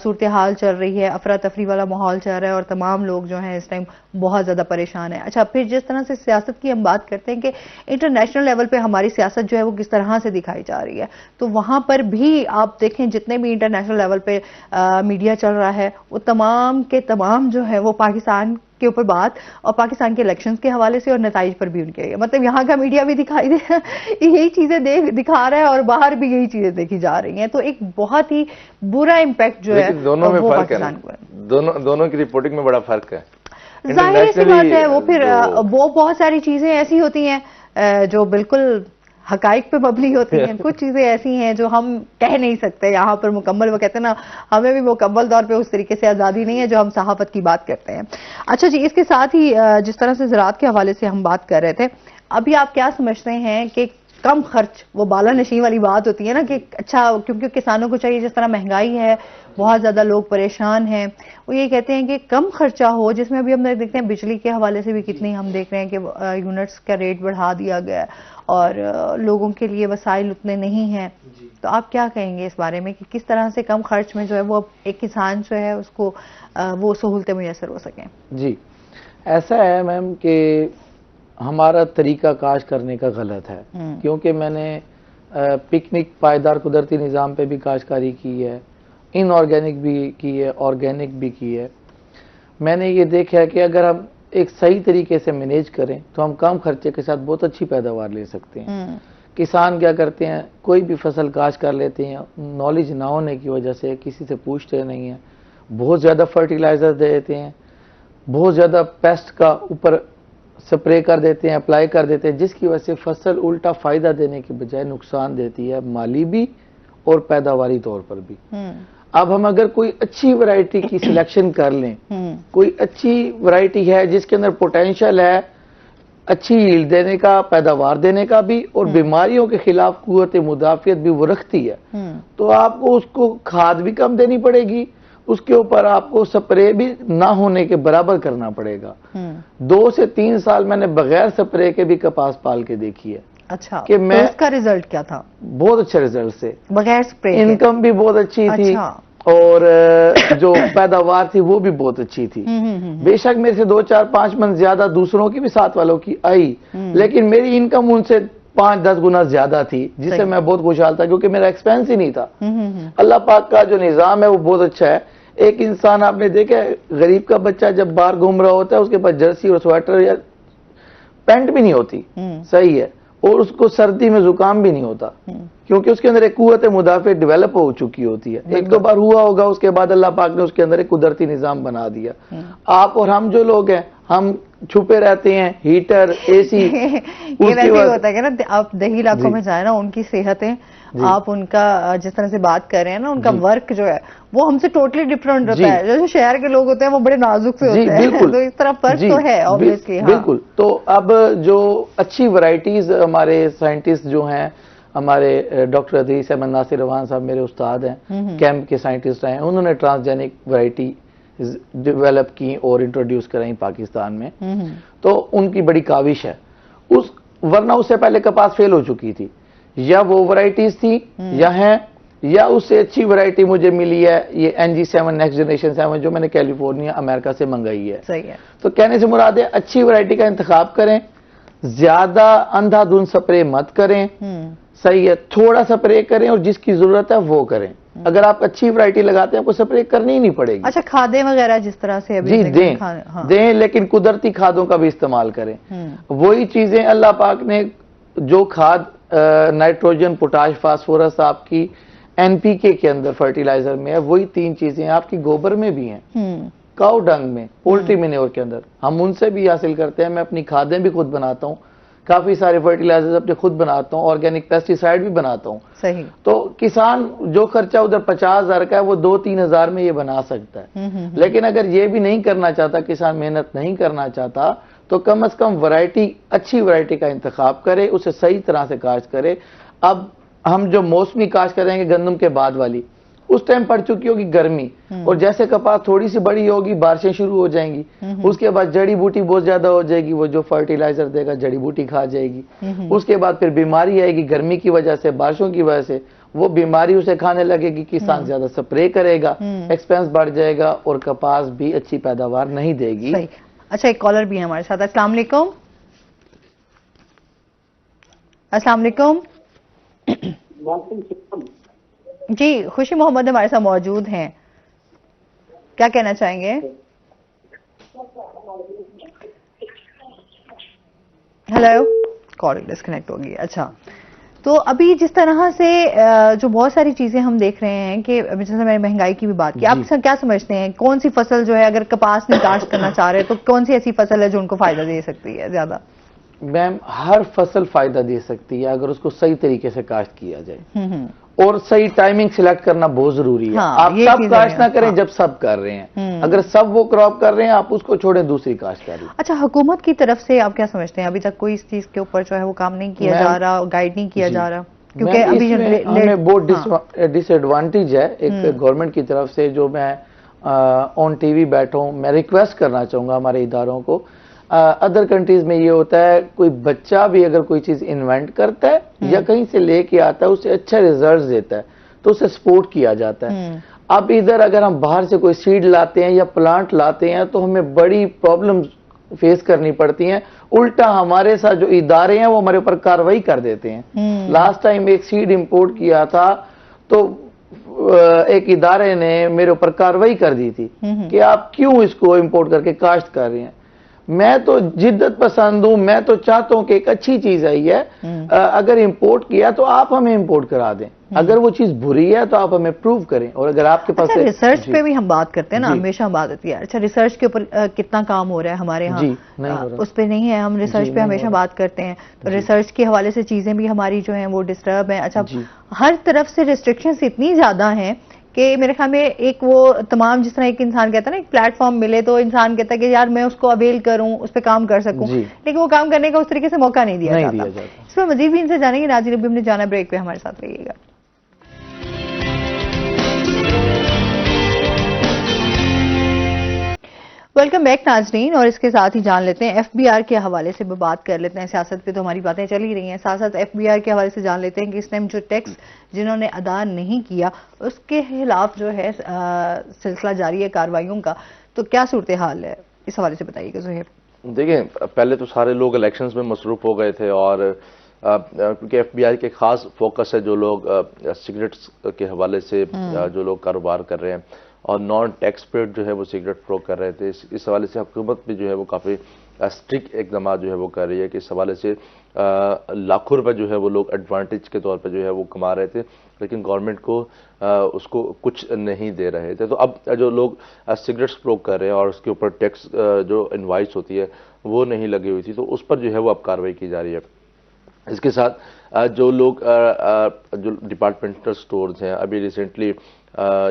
صورتحال چل رہی ہے, افراتفری والا ماحول چل رہا ہے, اور تمام لوگ جو ہیں اس ٹائم بہت زیادہ پریشان ہے. اچھا, پھر جس طرح سے سیاست کی ہم بات کرتے ہیں کہ انٹرنیشنل لیول پہ ہماری سیاست جو ہے وہ کس طرح سے دکھائی جا رہی ہے, تو وہاں پر بھی آپ دیکھیں جتنے بھی انٹرنیشنل لیول پہ میڈیا چل رہا ہے وہ تمام کے تمام جو ہے وہ پاکستان کے اوپر بات, اور پاکستان کے الیکشنز کے حوالے سے اور نتائج پر بھی ان کے, مطلب یہاں کا میڈیا بھی دکھائی دے یہی چیزیں دکھا رہا ہے, اور باہر بھی یہی چیزیں دیکھی جا رہی ہیں. تو ایک بہت ہی برا امپیکٹ جو ہے دونوں میں فرق ہے, دونوں کی رپورٹنگ میں بڑا فرق ہے. ظاہر سی بات ہے, وہ پھر وہ بہت ساری چیزیں ایسی ہوتی ہیں جو بالکل حقائق پہ مبنی ہوتی ہیں. کچھ چیزیں ایسی ہیں جو ہم کہہ نہیں سکتے یہاں پر مکمل, وہ کہتے ہیں نا ہمیں بھی مکمل طور پہ اس طریقے سے آزادی نہیں ہے جو ہم صحافت کی بات کرتے ہیں. اچھا جی, اس کے ساتھ ہی جس طرح سے زراعت کے حوالے سے ہم بات کر رہے تھے, ابھی آپ کیا سمجھتے ہیں کہ کم خرچ, وہ بالا نشین والی بات ہوتی ہے نا کہ اچھا, کیونکہ کسانوں کو چاہیے, جس طرح مہنگائی ہے, بہت زیادہ لوگ پریشان ہیں, وہ یہ کہتے ہیں کہ کم خرچہ ہو, جس میں ابھی ہم دیکھتے ہیں بجلی کے حوالے سے بھی کتنی ہم دیکھ رہے ہیں کہ یونٹس کا ریٹ بڑھا دیا گیا ہے, اور لوگوں کے لیے وسائل اتنے نہیں ہیں. تو آپ کیا کہیں گے اس بارے میں کہ کس طرح سے کم خرچ میں جو ہے وہ ایک کسان جو ہے اس کو وہ سہولتیں میسر ہو سکیں؟ جی, ایسا ہے میم کہ ہمارا طریقہ کاشت کرنے کا غلط ہے, کیونکہ میں نے پکنک پائیدار قدرتی نظام پہ بھی کاشتکاری کی ہے, ان آرگینک بھی کی ہے, آرگینک بھی کی ہے. میں نے یہ دیکھا ہے کہ اگر ہم ایک صحیح طریقے سے مینیج کریں تو ہم کم خرچے کے ساتھ بہت اچھی پیداوار لے سکتے ہیں. کسان کیا کرتے ہیں, کوئی بھی فصل کاشت کر لیتے ہیں, نالج نہ ہونے کی وجہ سے کسی سے پوچھتے نہیں ہیں, بہت زیادہ فرٹیلائزر دے دیتے ہیں, بہت زیادہ پیسٹ کا اوپر سپرے کر دیتے ہیں, اپلائی کر دیتے ہیں, جس کی وجہ سے فصل الٹا فائدہ دینے کے بجائے نقصان دیتی ہے, مالی بھی اور پیداواری طور پر بھی. اب ہم اگر کوئی اچھی ورائٹی کی سلیکشن کر لیں، کوئی اچھی ورائٹی ہے جس کے اندر پوٹینشیل ہے اچھی ییلڈ دینے کا، پیداوار دینے کا بھی، اور بیماریوں کے خلاف قوت مدافعت بھی وہ رکھتی ہے، تو آپ کو اس کو کھاد بھی کم دینی پڑے گی، اس کے اوپر آپ کو سپرے بھی نہ ہونے کے برابر کرنا پڑے گا۔ 2 سے 3 سال میں نے بغیر سپرے کے بھی کپاس پال کے دیکھی ہے۔ اچھا، کہ میں اس کا ریزلٹ کیا تھا؟ بہت اچھے ریزلٹ سے، بغیر سپرے کے؟ انکم بھی بہت اچھی تھی، اور جو پیداوار تھی وہ بھی بہت اچھی تھی۔ بے شک میرے سے 2 4 5 من زیادہ دوسروں کی بھی ساتھ والوں کی آئی، لیکن میری انکم ان سے 5-10 گنا زیادہ تھی، جس سے میں بہت خوشحال تھا، کیونکہ میرا ایکسپینس ہی نہیں تھا۔ اللہ پاک کا جو نظام ہے وہ بہت اچھا ہے۔ ایک انسان آپ نے دیکھا ہے، غریب کا بچہ جب باہر گھوم رہا ہوتا ہے، اس کے پاس جرسی اور سویٹر یا پینٹ بھی نہیں ہوتی، صحیح ہے، اور اس کو سردی میں زکام بھی نہیں ہوتا، کیونکہ اس کے اندر ایک قوت مدافع ڈیولپ ہو چکی ہوتی ہے۔ 1-2 بار ہوا ہوگا، اس کے بعد اللہ پاک نے اس کے اندر ایک قدرتی نظام بنا دیا۔ آپ اور ہم جو لوگ ہیں، ہم چھپے رہتے ہیں، ہیٹر، اے سی۔ یہ ویسے ہی ہوتا ہے کہ نا، آپ دیہی علاقوں میں جائیں نا، ان کی صحتیں، آپ ان کا جس طرح سے بات کر رہے ہیں نا، ان کا ورک جو ہے وہ ہم سے ٹوٹلی ڈفرنٹ ہوتا ہے۔ جیسے شہر کے لوگ ہوتے ہیں وہ بڑے نازک سے ہوتے ہیں، تو اس طرح فرق تو ہے obviously۔ بالکل۔ تو اب جو اچھی ورائٹیز ہمارے سائنٹسٹ جو ہیں، ہمارے ڈاکٹر عزیز احمد ناصر روان صاحب میرے استاد ہیں، کیمپ کے سائنٹسٹ ہیں، انہوں نے ٹرانسجینک ورائٹی ڈیولپ کی اور انٹروڈیوس کرائیں پاکستان میں، تو ان کی بڑی کاوش ہے۔ ورنہ اس سے پہلے کپاس فیل ہو چکی تھی، یا وہ ورائٹیز تھی یا ہیں، یا اس سے اچھی ورائٹی مجھے ملی ہے یہ NG7 نیکسٹ جنریشن 7 جو میں نے کیلیفورنیا امریکہ سے منگائی ہے۔ صحیح ہے۔ تو کہنے سے مراد ہے اچھی ورائٹی کا انتخاب کریں، زیادہ اندھا دھند سپرے مت کریں، صحیح ہے، تھوڑا سپرے کریں اور جس کی ضرورت ہے وہ کریں۔ اگر آپ اچھی ورائٹی لگاتے ہیں آپ کو سپرے کرنی ہی نہیں پڑے گی۔ اچھا، کھادیں وغیرہ جس طرح سے جی دیں، لیکن قدرتی کھادوں کا بھی استعمال کریں۔ وہی چیزیں اللہ پاک نے جو کھاد نائٹروجن، پوٹاش، فاسفورس آپ کی NPK کے اندر فرٹیلائزر میں ہے، وہی 3 چیزیں آپ کی گوبر میں بھی ہیں، کاؤ ڈنگ میں، پولٹری مینیور کے اندر، ہم ان سے بھی حاصل کرتے ہیں۔ میں اپنی کھادیں بھی خود بناتا ہوں، کافی سارے فرٹیلائزر اپنے خود بناتا ہوں، آرگینک پیسٹی سائیڈ بھی بناتا ہوں۔ صحیح۔ تو کسان جو خرچہ ادھر 50,000 کا ہے وہ 2-3 ہزار میں یہ بنا سکتا ہے، لیکن اگر یہ بھی نہیں کرنا چاہتا، کسان محنت نہیں کرنا چاہتا، تو کم از کم ورائٹی، اچھی ورائٹی کا انتخاب کرے، اسے صحیح طرح سے کاشت کرے۔ اب ہم جو موسمی کاشت کریں گے گندم کے بعد والی، اس ٹائم پڑ چکی ہوگی گرمی، اور جیسے کپاس تھوڑی سی بڑی ہوگی بارشیں شروع ہو جائیں گی، اس کے بعد جڑی بوٹی بہت زیادہ ہو جائے گی، وہ جو فرٹیلائزر دے گا جڑی بوٹی کھا جائے گی، اس کے بعد پھر بیماری آئے گی گرمی کی وجہ سے، بارشوں کی وجہ سے، وہ بیماری اسے کھانے لگے گی، کسان زیادہ سپرے کرے گا، ایکسپینس بڑھ جائے گا، اور کپاس بھی اچھی پیداوار نہیں دے گی۔ اچھا، ایک کالر بھی ہے ہمارے ساتھ۔ السلام علیکم۔ السلام علیکم جی، خوشی محمد ہمارے ساتھ موجود ہیں، کیا کہنا چاہیں گے؟ ہیلو، کال ڈسکنیکٹ ہو گئی۔ اچھا، تو ابھی جس طرح سے جو بہت ساری چیزیں ہم دیکھ رہے ہیں کہ جیسے میں نے مہنگائی کی بھی بات کی، آپ کیا سمجھتے ہیں کون سی فصل جو ہے، اگر کپاس میں کاشت کرنا چاہ رہے تو کون سی ایسی فصل ہے جو ان کو فائدہ دے سکتی ہے زیادہ؟ میم، ہر فصل فائدہ دے سکتی ہے اگر اس کو صحیح طریقے سے کاشت کیا جائے، اور صحیح ٹائمنگ سلیکٹ کرنا بہت ضروری ہے۔ آپ سب کاشت نہ کریں جب سب کر رہے ہیں، اگر سب وہ کراپ کر رہے ہیں آپ اس کو چھوڑیں، دوسری کاشت کریں۔ اچھا، حکومت کی طرف سے آپ کیا سمجھتے ہیں ابھی تک کوئی اس چیز کے اوپر جو ہے وہ کام نہیں کیا جا رہا، گائیڈ نہیں کیا جا رہا؟ کیونکہ ابھی ہمیں بہت ڈس ایڈوانٹیج ہے ایک گورنمنٹ کی طرف سے، جو میں آن ٹی وی بیٹھا ہوں، میں ریکویسٹ کرنا چاہوں گا ہمارے اداروں کو۔ ادر کنٹریز میں یہ ہوتا ہے، کوئی بچہ بھی اگر کوئی چیز انوینٹ کرتا ہے یا کہیں سے لے کے آتا ہے، اسے اچھا ریزلٹ دیتا ہے تو اسے سپورٹ کیا جاتا ہے۔ اب ادھر اگر ہم باہر سے کوئی سیڈ لاتے ہیں یا پلانٹ لاتے ہیں تو ہمیں بڑی پرابلم فیس کرنی پڑتی ہیں، الٹا ہمارے ساتھ جو ادارے ہیں وہ ہمارے اوپر کارروائی کر دیتے ہیں۔ لاسٹ ٹائم ایک سیڈ امپورٹ کیا تھا تو ایک ادارے نے میرے اوپر کارروائی کر دی تھی کہ آپ کیوں اس کو امپورٹ کر کے کاشت کر رہے ہیں۔ میں تو جدت پسند ہوں، میں تو چاہتا ہوں کہ ایک اچھی چیز آئی ہے، اگر امپورٹ کیا تو آپ ہمیں امپورٹ کرا دیں، اگر وہ چیز بری ہے تو آپ ہمیں پروو کریں، اور اگر آپ کے پاس ریسرچ پہ بھی ہم بات کرتے ہیں نا، ہمیشہ بات ہوتی ہے، اچھا ریسرچ کے اوپر کتنا کام ہو رہا ہے ہمارے ہاں؟ اس پہ نہیں ہے، ہم ریسرچ پہ ہمیشہ بات کرتے ہیں، تو ریسرچ کے حوالے سے چیزیں بھی ہماری جو ہیں وہ ڈسٹرب ہیں۔ اچھا، ہر طرف سے ریسٹرکشنز اتنی زیادہ ہیں کہ میرے خیال میں ایک وہ تمام جس طرح ایک انسان کہتا ہے نا ایک پلیٹ فارم ملے تو انسان کہتا ہے کہ یار میں اس کو اویل کروں, اس پہ کام کر سکوں, لیکن وہ کام کرنے کا اس طریقے سے موقع نہیں دیا جاتا. اس میں مزید بھی ان سے جانیں گے. ناظرین ابھی ہم نے جانا بریک پہ, ہمارے ساتھ رہیے گا. ویلکم بیک ناظرین, اور اس کے ساتھ ہی جان لیتے ہیں ایف بی آر کے حوالے سے بات کر لیتے ہیں. سیاست پہ تو ہماری باتیں چل ہی رہی ہیں, ساتھ ساتھ ایف بی آر کے حوالے سے جان لیتے ہیں کہ اس ٹائم جو ٹیکس جنہوں نے ادا نہیں کیا اس کے خلاف جو ہے سلسلہ جاری ہے کارروائیوں کا, تو کیا صورتحال ہے اس حوالے سے بتائیے گا زہیر. دیکھیں پہلے تو سارے لوگ الیکشنز میں مصروف ہو گئے تھے, اور کیونکہ ایف بی آئی کے خاص فوکس ہے جو لوگ سگریٹس کے حوالے سے جو لوگ کاروبار کر رہے ہیں اور نان ٹیکس پیڈ جو ہے وہ سگریٹ فروخت کر رہے تھے, اس حوالے سے حکومت بھی جو ہے وہ کافی اسٹرکٹ اقدامات جو ہے وہ کر رہی ہے کہ اس حوالے سے لاکھوں روپے جو ہے وہ لوگ ایڈوانٹیج کے طور پہ جو ہے وہ کما رہے تھے, لیکن گورنمنٹ کو اس کو کچھ نہیں دے رہے تھے. تو اب جو لوگ سگریٹس فروخت کر رہے ہیں اور اس کے اوپر ٹیکس جو انوائس ہوتی ہے وہ نہیں لگی ہوئی تھی, تو اس پر جو ہے وہ اب کارروائی کی جا رہی ہے. اس کے ساتھ جو لوگ جو ڈپارٹمنٹل سٹورز ہیں, ابھی ریسنٹلی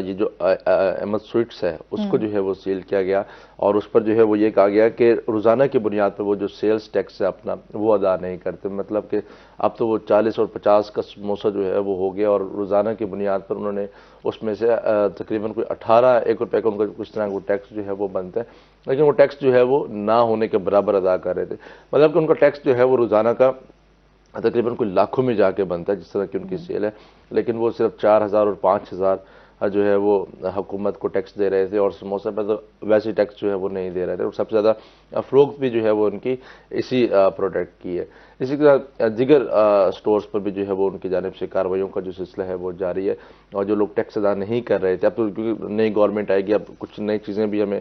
یہ جو احمد سویٹس ہے اس کو جو ہے وہ سیل کیا گیا, اور اس پر جو ہے وہ یہ کہا گیا کہ روزانہ کی بنیاد پر وہ جو سیلز ٹیکس ہے اپنا وہ ادا نہیں کرتے. مطلب کہ اب تو وہ 40 اور 50 کا سموسہ جو ہے وہ ہو گیا, اور روزانہ کی بنیاد پر انہوں نے اس میں سے تقریباً کوئی 18 روپے کا ان کا کچھ طرح کا ٹیکس جو ہے وہ بنتا ہے, لیکن وہ ٹیکس جو ہے وہ نہ ہونے کے برابر ادا کر رہے تھے. مطلب کہ ان کا ٹیکس جو ہے وہ روزانہ کا تقریباً کوئی لاکھوں میں جا کے بنتا ہے جس طرح کی ان کی سیل ہے, لیکن وہ صرف 4000 اور 5000 جو ہے وہ حکومت کو ٹیکس دے رہے تھے, اور سموسہ پہ تو ویسے ٹیکس جو ہے وہ نہیں دے رہے تھے, اور سب سے زیادہ فروخت بھی جو ہے وہ ان کی اسی پروڈکٹ کی ہے. اسی طرح دیگر سٹورز پر بھی جو ہے وہ ان کی جانب سے کارروائیوں کا جو سلسلہ ہے وہ جاری ہے, اور جو لوگ ٹیکس ادا نہیں کر رہے تھے, اب تو کیونکہ نئی گورنمنٹ آئے گی, اب کچھ نئی چیزیں بھی ہمیں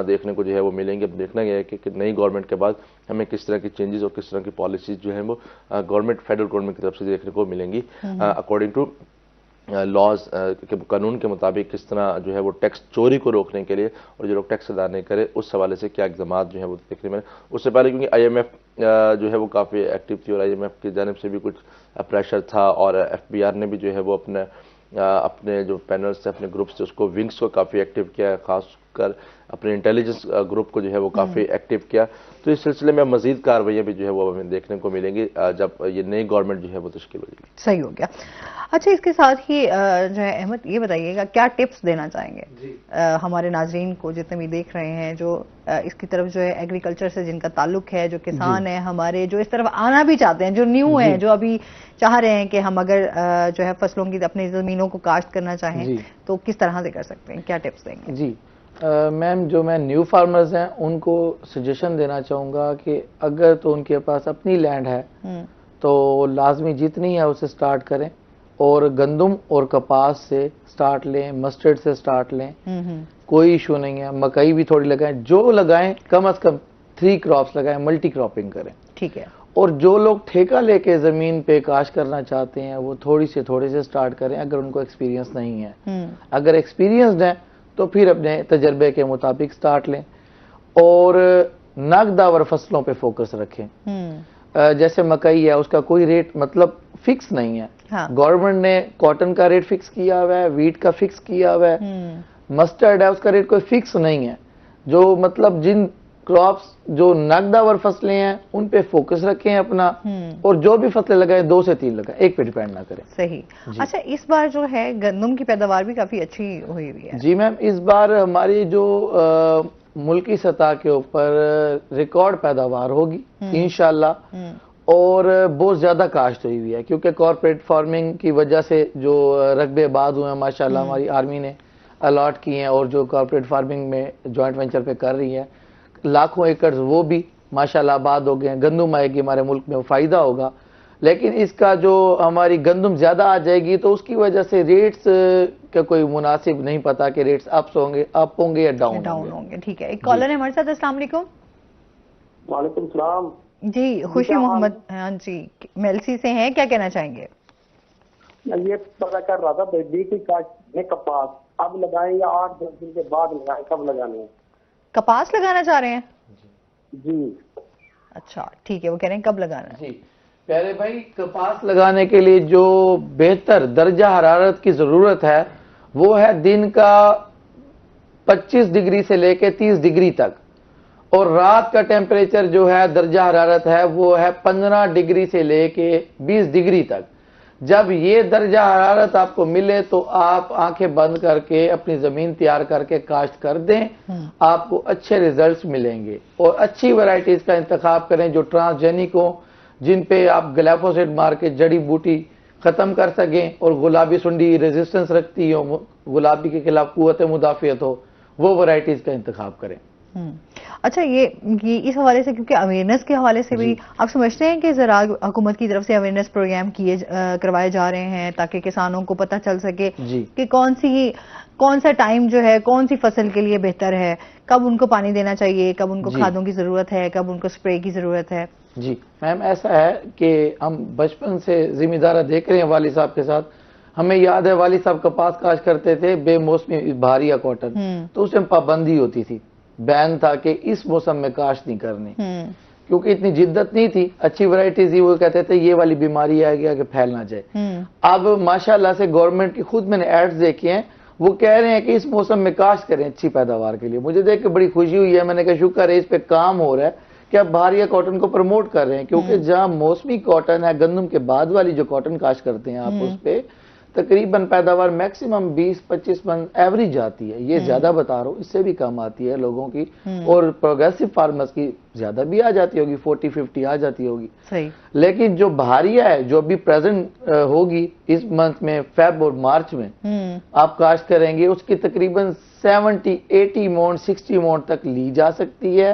دیکھنے کو جو ہے وہ ملیں گی. اب دیکھنا یہ ہے کہ نئی گورنمنٹ کے بعد ہمیں کس طرح کی چینجز اور کس طرح کی پالیسیز جو ہیں وہ فیڈرل گورنمنٹ کی طرف سے دیکھنے کو ملیں گی, اکارڈنگ ٹو لاز کے قانون کے مطابق کس طرح جو ہے وہ ٹیکس چوری کو روکنے کے لیے اور جو لوگ ٹیکس ادا نہیں کرے اس حوالے سے کیا اقدامات جو ہیں وہ دیکھنے میں. اس سے پہلے کیونکہ آئی ایم ایف جو ہے وہ کافی ایکٹیو تھی, اور آئی ایم ایف کی جانب سے بھی کچھ پریشر تھا, اور ایف بی آر نے بھی جو ہے وہ اپنے جو پینلز تھے, اپنے گروپس تھے, اس کو ونگس کو کافی ایکٹیو کیا ہے, خاص کر اپنے انٹیلیجنس گروپ کو جو ہے وہ کافی ایکٹیو کیا. تو اس سلسلے میں مزید کارروائیاں بھی جو ہے وہ ہمیں دیکھنے کو ملیں گی جب یہ نئی گورنمنٹ جو ہے وہ تشکیل ہو جائے گی. صحیح ہو گیا. اچھا, اس کے ساتھ ہی جو ہے احمد یہ بتائیے گا کیا ٹپس دینا چاہیں گے ہمارے ناظرین کو جتنے بھی دیکھ رہے ہیں جو اس کی طرف جو ہے ایگریکلچر سے جن کا تعلق ہے, جو کسان ہیں ہمارے, جو اس طرف آنا بھی چاہتے ہیں, جو نیو ہیں, جو ابھی چاہ رہے ہیں کہ ہم اگر جو ہے فصلوں کی اپنی زمینوں کو کاشت کرنا چاہیں تو کس طرح سے کر سکتے ہیں, کیا ٹپس دیں گے؟ جی میم, جو میں نیو فارمرز ہیں ان کو سجیشن دینا چاہوں گا کہ اگر تو ان کے پاس اپنی لینڈ ہے تو لازمی جتنی ہے اسے سٹارٹ کریں, اور گندم اور کپاس سے سٹارٹ لیں, مسٹرڈ سے سٹارٹ لیں, کوئی ایشو نہیں ہے. مکئی بھی تھوڑی لگائیں, جو لگائیں کم از کم 3 کراپس لگائیں, ملٹی کراپنگ کریں. ٹھیک ہے. اور جو لوگ ٹھیکہ لے کے زمین پہ کاشت کرنا چاہتے ہیں وہ تھوڑے سے سٹارٹ کریں اگر ان کو ایکسپیرینس نہیں ہے. اگر ایکسپیرینسڈ ہیں تو پھر اپنے تجربے کے مطابق سٹارٹ لیں, اور ناگداور فصلوں پہ فوکس رکھیں. جیسے مکئی ہے, اس کا کوئی ریٹ مطلب فکس نہیں ہے. گورنمنٹ نے کاٹن کا ریٹ فکس کیا ہوا ہے, ویٹ کا فکس کیا ہوا ہے, مسٹرڈ ہے اس کا ریٹ کوئی فکس نہیں ہے. جو مطلب جن کراپس جو ناگداور فصلیں ہیں ان پہ فوکس رکھیں اپنا, اور جو بھی فصلیں لگائیں 2 سے 3 لگائیں, ایک پہ ڈیپینڈ نہ کریں. صحیح. اچھا, اس بار جو ہے گندم کی پیداوار بھی کافی اچھی ہوئی ہے. جی میم, اس بار ہماری جو ملکی سطح کے اوپر ریکارڈ پیداوار ہوگی انشاءاللہ, اور بہت زیادہ کاشت ہوئی ہے کیونکہ کارپوریٹ فارمنگ کی وجہ سے جو رقبے آباد ہوئے ہیں ماشاءاللہ ہماری آرمی نے الاٹ کی ہیں, اور جو کارپوریٹ فارمنگ میں جوائنٹ وینچر پہ کر رہی ہے لاکھوں ایکڑ وہ بھی ماشاءاللہ آباد ہو گئے ہیں. گندم آئے گی ہمارے ملک میں, وہ فائدہ ہوگا, لیکن اس کا جو ہماری گندم زیادہ آ جائے گی تو اس کی وجہ سے ریٹس کا کوئی مناسب نہیں پتا کہ ریٹس اپ ہوں گے یا ڈاؤن ہوں گے. ٹھیک ہے, ایک کالر ہے ہمارے ساتھ. السلام علیکم. وعلیکم السلام. جی خوشی محمد. ہاں جی, میلسی سے ہیں, کیا کہنا چاہیں گے؟ میں یہ پتا کر رہا تھا بیٹی کی کاشت میں کپاس اب لگائیں یا 8-10 دن کے بعد لگائیں, کب لگانے ہیں؟ کپاس لگانا چاہ رہے ہیں؟ جی. اچھا ٹھیک ہے, وہ کہہ رہے ہیں کب لگانا ہے. جی پیارے بھائی, کپاس لگانے کے لیے جو بہتر درجہ حرارت کی ضرورت ہے وہ ہے دن کا 25 ڈگری سے لے کے 30 ڈگری تک، اور رات کا ٹیمپریچر جو ہے درجہ حرارت ہے وہ ہے 15 ڈگری سے لے کے 20 ڈگری تک۔ جب یہ درجہ حرارت آپ کو ملے تو آپ آنکھیں بند کر کے اپنی زمین تیار کر کے کاشت کر دیں، آپ کو اچھے ریزلٹس ملیں گے۔ اور اچھی ورائٹیز کا انتخاب کریں جو ٹرانسجینک ہوں، جن پہ آپ گلیفوسیٹ مار کے جڑی بوٹی ختم کر سکیں، اور گلابی سنڈی ریزسٹنس رکھتی ہو، گلابی کے خلاف قوت مدافعت ہو، وہ ورائٹیز کا انتخاب کریں۔ اچھا، یہ اس حوالے سے کیونکہ اویئرنیس کے حوالے سے بھی آپ سمجھتے ہیں کہ زراعت حکومت کی طرف سے اویئرنیس پروگرام کروائے جا رہے ہیں تاکہ کسانوں کو پتہ چل سکے کہ کون سا ٹائم جو ہے کون سی فصل کے لیے بہتر ہے، کب ان کو پانی دینا چاہیے، کب ان کو کھادوں کی ضرورت ہے، کب ان کو اسپرے کی ضرورت ہے؟ جی میم، ایسا ہے کہ ہم بچپن سے ذمہ دارہ دیکھ رہے ہیں والد صاحب کے ساتھ۔ ہمیں یاد ہے والد صاحب کپاس کاشت کرتے تھے بے موسمی بھاری یا کاٹن، تو اس میں پابندی ہوتی تھی، بین تھا کہ اس موسم میں کاشت نہیں کرنی، کیونکہ اتنی جدت نہیں تھی، اچھی ورائٹی تھی، وہ کہتے تھے یہ والی بیماری آئے گی کہ پھیل نہ جائے۔ اب ماشاءاللہ سے گورنمنٹ کی خود میں نے ایڈز دیکھے ہیں، وہ کہہ رہے ہیں کہ اس موسم میں کاشت کریں اچھی پیداوار کے لیے۔ مجھے دیکھ کے بڑی خوشی ہوئی ہے، میں نے کہا شکر ہے اس پہ کام ہو رہا ہے کہ اب بھاریا کاٹن کو پروموٹ کر رہے ہیں، کیونکہ جہاں موسمی کاٹن ہے، گندم کے بعد والی جو کاٹن کاشت کرتے ہیں آپ، اس پہ تقریباً پیداوار میکسیمم 20-25 من ایوریج آتی ہے، یہ زیادہ بتا رہا ہوں، اس سے بھی کم آتی ہے لوگوں کی، اور پروگریسو فارمرز کی زیادہ بھی آ جاتی ہوگی، 40-50 آ جاتی ہوگی۔ صحیح۔ لیکن جو بھاریا ہے جو ابھی پریزنٹ ہوگی اس منتھ میں، فیب اور مارچ میں آپ کاشت کریں گے، اس کی تقریباً 70-80 مون 60 مون تک لی جا سکتی ہے،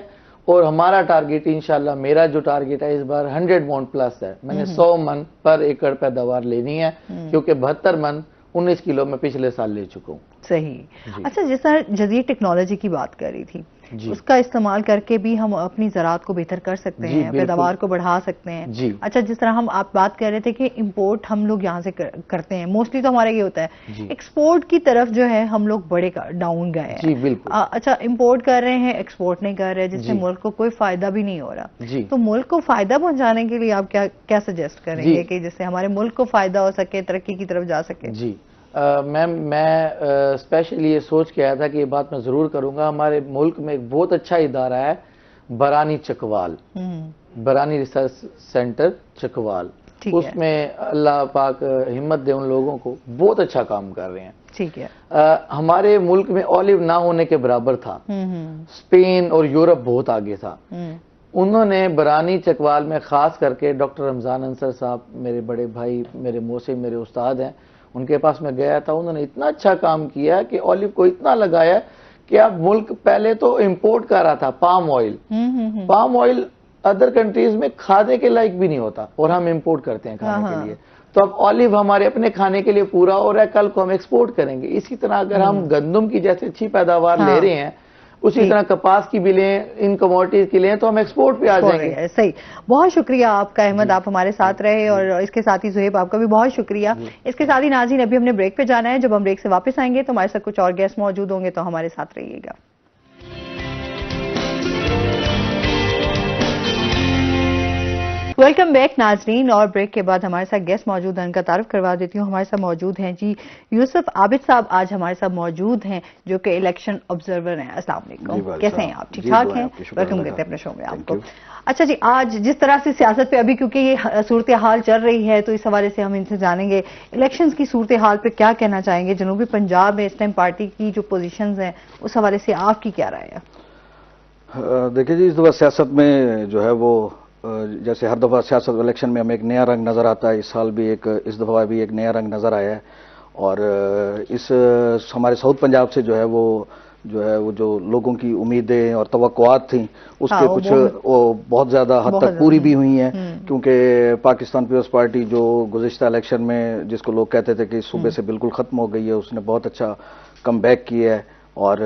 اور ہمارا ٹارگیٹ انشاءاللہ، میرا جو ٹارگیٹ ہے اس بار 100 مون پلس ہے، میں نے 100 من پر ایکڑ پیداوار لینی ہے، کیونکہ 72 من 19 کلو میں پچھلے سال لے چکا ہوں۔ صحیح۔ اچھا، جس طرح جدید ٹیکنالوجی کی بات کر رہی تھی، اس کا استعمال کر کے بھی ہم اپنی زراعت کو بہتر کر سکتے ہیں، پیداوار کو بڑھا سکتے ہیں۔ اچھا، جس طرح آپ بات کر رہے تھے کہ امپورٹ ہم لوگ یہاں سے کرتے ہیں، موسٹلی تو ہمارا یہ ہوتا ہے، ایکسپورٹ کی طرف جو ہے ہم لوگ بڑے ڈاؤن گئے ہیں۔ اچھا، امپورٹ کر رہے ہیں، ایکسپورٹ نہیں کر رہے، جس سے ملک کو کوئی فائدہ بھی نہیں ہو رہا۔ تو ملک کو فائدہ پہنچانے کے لیے آپ کیا سجیسٹ کریں گے کہ جس سے ہمارے ملک کو فائدہ ہو سکے، ترقی کی طرف جا سکے؟ جی میم، میں اسپیشلی یہ سوچ کے آیا تھا کہ یہ بات میں ضرور کروں گا۔ ہمارے ملک میں ایک بہت اچھا ادارہ ہے برانی چکوال، برانی ریسرچ سینٹر چکوال، اس میں اللہ پاک ہمت دے ان لوگوں کو، بہت اچھا کام کر رہے ہیں۔ ٹھیک ہے۔ ہمارے ملک میں اولیو نہ ہونے کے برابر تھا، اسپین اور یورپ بہت آگے تھا۔ انہوں نے برانی چکوال میں خاص کر کے ڈاکٹر رمضان انصر صاحب، میرے بڑے بھائی، میرے موسی، میرے استاد ہیں، ان کے پاس میں گیا تھا، انہوں نے اتنا اچھا کام کیا کہ اولیو کو اتنا لگایا کہ اب ملک پہلے تو امپورٹ کر رہا تھا palm oil, palm oil other countries میں کھانے کے لائق بھی نہیں ہوتا، اور ہم امپورٹ کرتے ہیں کھانے کے لیے۔ تو اب اولیو ہمارے اپنے کھانے کے لیے پورا ہو رہا ہے، کل کو ہم ایکسپورٹ کریں گے۔ اسی طرح اگر ہم گندم کی جیسے اچھی پیداوار لے رہے ہیں، اسی طرح کپاس کی بھی لیں، ان کموڈیٹیز کی لیں، تو ہم ایکسپورٹ پہ آ جائیں گے۔ صحیح، بہت شکریہ آپ کا احمد، آپ ہمارے ساتھ رہے، اور اس کے ساتھ ہی زہیب آپ کا بھی بہت شکریہ۔ اس کے ساتھ ہی ناظرین، ابھی ہم نے بریک پہ جانا ہے، جب ہم بریک سے واپس آئیں گے تو ہمارے ساتھ کچھ اور گیسٹ موجود ہوں گے، تو ہمارے ساتھ رہیے گا۔ ویلکم بیک ناظرین، اور بریک کے بعد ہمارے ساتھ گیسٹ موجود ہیں، ان کا تعارف کروا دیتی ہوں۔ ہمارے ساتھ موجود ہیں جی یوسف عابد صاحب، آج ہمارے ساتھ موجود ہیں، جو کہ الیکشن آبزرور ہیں۔ السلام علیکم، کیسے ہیں آپ؟ ٹھیک ٹھاک ہیں؟ ویلکم کرتے ہیں اپنے شو میں آپ کو۔ اچھا جی، آج جس طرح سے سیاست پہ ابھی کیونکہ یہ صورتحال چل رہی ہے، تو اس حوالے سے ہم ان سے جانیں گے الیکشنز کی صورتحال پہ کیا کہنا چاہیں گے۔ جنوبی پنجاب میں اس ٹائم پارٹی کی جو پوزیشنز ہیں، اس حوالے سے آپ کی کیا رائے ہے؟ دیکھیے جی، اس دفعہ سیاست میں جو ہے وہ جیسے ہر دفعہ سیاست الیکشن میں ہمیں ایک نیا رنگ نظر آتا ہے، اس دفعہ بھی ایک نیا رنگ نظر آیا ہے، اور ہمارے ساؤتھ پنجاب سے جو ہے وہ جو لوگوں کی امیدیں اور توقعات تھیں، اس کے کچھ وہ بہت زیادہ حد تک پوری بھی ہوئی ہیں، کیونکہ پاکستان پیپلز پارٹی جو گزشتہ الیکشن میں جس کو لوگ کہتے تھے کہ صوبے سے بالکل ختم ہو گئی ہے، اس نے بہت اچھا کم بیک کیا ہے، اور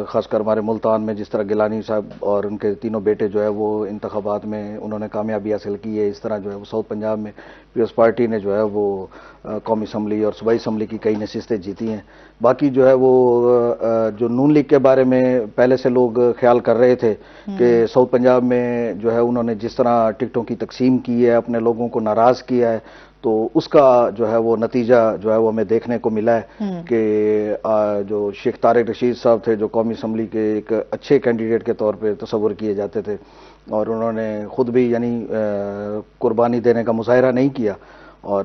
خاص کر ہمارے ملتان میں جس طرح گیلانی صاحب اور ان کے تینوں بیٹے جو ہے وہ انتخابات میں انہوں نے کامیابی حاصل کی ہے، اس طرح جو ہے وہ ساؤتھ پنجاب میں پیپلز پارٹی نے جو ہے وہ قومی اسمبلی اور صوبائی اسمبلی کی کئی نشستیں جیتی ہیں۔ باقی جو ہے وہ جو نون لیگ کے بارے میں پہلے سے لوگ خیال کر رہے تھے کہ ساؤتھ پنجاب میں جو ہے انہوں نے جس طرح ٹکٹوں کی تقسیم کی ہے، اپنے لوگوں کو ناراض کیا ہے، تو اس کا جو ہے وہ نتیجہ جو ہے وہ ہمیں دیکھنے کو ملا ہے کہ جو شیخ طارق رشید صاحب تھے جو قومی اسمبلی کے ایک اچھے کینڈیڈیٹ کے طور پہ تصور کیے جاتے تھے اور انہوں نے خود بھی یعنی قربانی دینے کا مظاہرہ نہیں کیا اور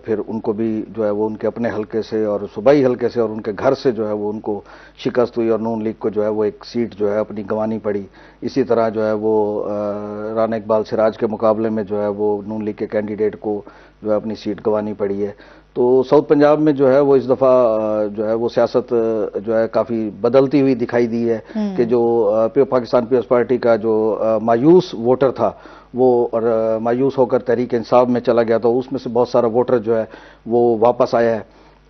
پھر ان کو بھی جو ہے وہ ان کے اپنے حلقے سے اور صوبائی حلقے سے اور ان کے گھر سے جو ہے وہ ان کو شکست ہوئی اور نون لیگ کو جو ہے وہ ایک سیٹ جو ہے اپنی گنوانی پڑی. اسی طرح جو ہے وہ رانا اقبال سراج کے مقابلے میں جو ہے وہ نون لیگ کے کینڈیڈیٹ کو جو ہے اپنی سیٹ گنوانی پڑی ہے. تو ساؤتھ پنجاب میں جو ہے وہ اس دفعہ جو ہے وہ سیاست جو ہے کافی بدلتی ہوئی دکھائی دی ہے کہ جو پاکستان پیپلز پارٹی کا جو مایوس ووٹر تھا وہ اور مایوس ہو کر تحریک انصاف میں چلا گیا تو اس میں سے بہت سارا ووٹر جو ہے وہ واپس آیا ہے.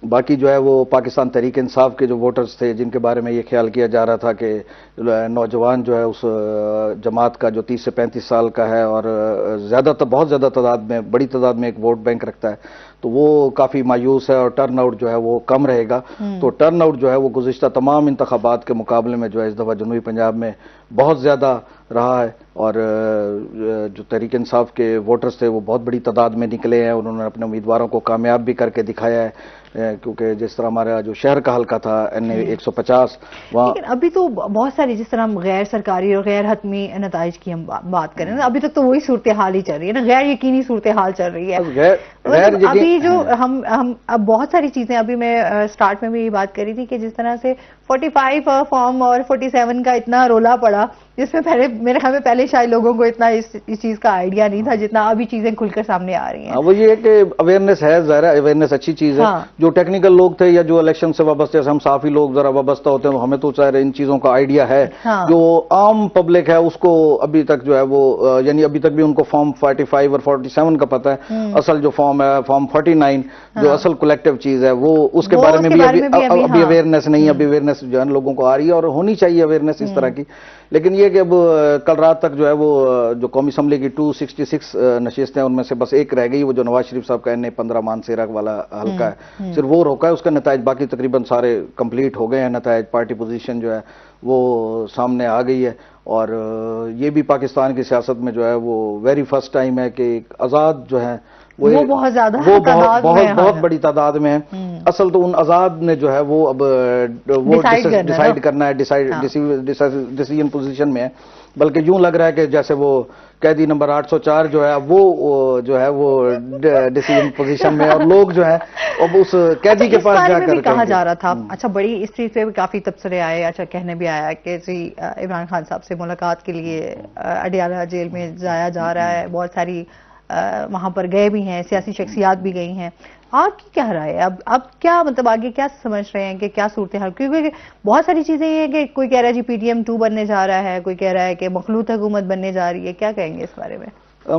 باقی جو ہے وہ پاکستان تحریک انصاف کے جو ووٹرز تھے جن کے بارے میں یہ خیال کیا جا رہا تھا کہ نوجوان جو ہے اس جماعت کا جو 30 سے 35 سال کا ہے اور بہت زیادہ تعداد میں بڑی تعداد میں ایک ووٹ بینک رکھتا ہے تو وہ کافی مایوس ہے اور ٹرن آؤٹ جو ہے وہ کم رہے گا. تو ٹرن آؤٹ جو ہے وہ گزشتہ تمام انتخابات کے مقابلے میں جو ہے اس دفعہ جنوبی پنجاب میں بہت زیادہ رہا ہے اور جو تحریک انصاف کے ووٹرز تھے وہ بہت بڑی تعداد میں نکلے ہیں. انہوں نے اپنے امیدواروں کو کامیاب بھی کر کے دکھایا ہے کیونکہ جس طرح ہمارا جو شہر کا حلقہ تھا NA 150 وہاں لیکن ابھی تو بہت ساری جس طرح غیر سرکاری اور غیر حتمی نتائج کی ہم بات کریں ابھی تک تو وہی صورتحال ہی چل رہی ہے نا, غیر یقینی صورتحال چل رہی ہے. ابھی جو ہم اب بہت ساری چیزیں ابھی میں سٹارٹ میں بھی یہ بات کری تھی کہ جس طرح سے 45 فارم اور 47 کا اتنا رولا پڑا جس میں پہلے میرے خیال میں پہلے شاید لوگوں کو اتنا اس چیز کا آئیڈیا نہیں تھا جتنا ابھی چیزیں کھل کر سامنے آ رہی ہیں. وہ یہ ہے کہ اویئرنیس ہے, ظاہر ہے اویئرنیس اچھی چیز ہے. جو ٹیکنیکل لوگ تھے یا جو الیکشن سے وابستہ ہم صحافی لوگ ذرا وابستہ ہوتے ہیں ہمیں تو ظاہر ان چیزوں کا آئیڈیا ہے. جو عام پبلک ہے اس کو ابھی تک جو ہے وہ یعنی ابھی تک بھی ان کو فارم 45 اور 47 کا پتہ ہے. اصل جو فارم ہے فارم 49 جو اصل کلیکٹیو چیز ہے وہ اس کے بارے میں بھی ابھی اویئرنیس نہیں ہے. ابھی اویئرنیس جو ہے لوگوں کو آ رہی ہے اور ہونی چاہیے اویئرنیس اس طرح کی. لیکن یہ کہ اب کل رات تک جو ہے وہ جو قومی اسمبلی کی 266 نشستیں ان میں سے بس ایک رہ گئی وہ جو نواز شریف صاحب کا NA 15 مانسیرا والا حلقہ ہے صرف وہ روکا ہے. اس کا نتائج باقی تقریباً سارے کمپلیٹ ہو گئے ہیں. نتائج پارٹی پوزیشن جو ہے وہ سامنے آ گئی ہے اور یہ بھی پاکستان کی سیاست میں جو ہے وہ ویری فرسٹ ٹائم ہے کہ ایک آزاد جو ہے وہ بہت زیادہ بہت بڑی تعداد میں ہے. اصل تو ان آزاد نے جو ہے وہ اب وہ ڈیسائیڈ کرنا ہے, ڈیسیژن پوزیشن میں ہے. بلکہ یوں لگ رہا ہے کہ جیسے وہ قیدی نمبر 804 جو ہے وہ جو ہے وہ ڈیسیژن پوزیشن میں اور لوگ جو ہے اب اس قیدی کے پاس جا کر کہا جا رہا تھا. اچھا بڑی اس چیز پہ کافی تبصرے آئے. اچھا کہنے بھی آیا کہ جی عمران خان صاحب سے ملاقات کے لیے اڈیالہ جیل میں جایا جا رہا ہے. بہت ساری وہاں پر گئے بھی ہیں, سیاسی شخصیات بھی گئی ہیں. آپ کی کیا رائے ہے اب کیا مطلب آگے کیا سمجھ رہے ہیں کہ کیا صورتحال, کیونکہ بہت ساری چیزیں یہ ہیں کہ کوئی کہہ رہا ہے جی PTM 2 بننے جا رہا ہے, کوئی کہہ رہا ہے کہ مخلوط حکومت بننے جا رہی ہے. کیا کہیں گے اس بارے میں؟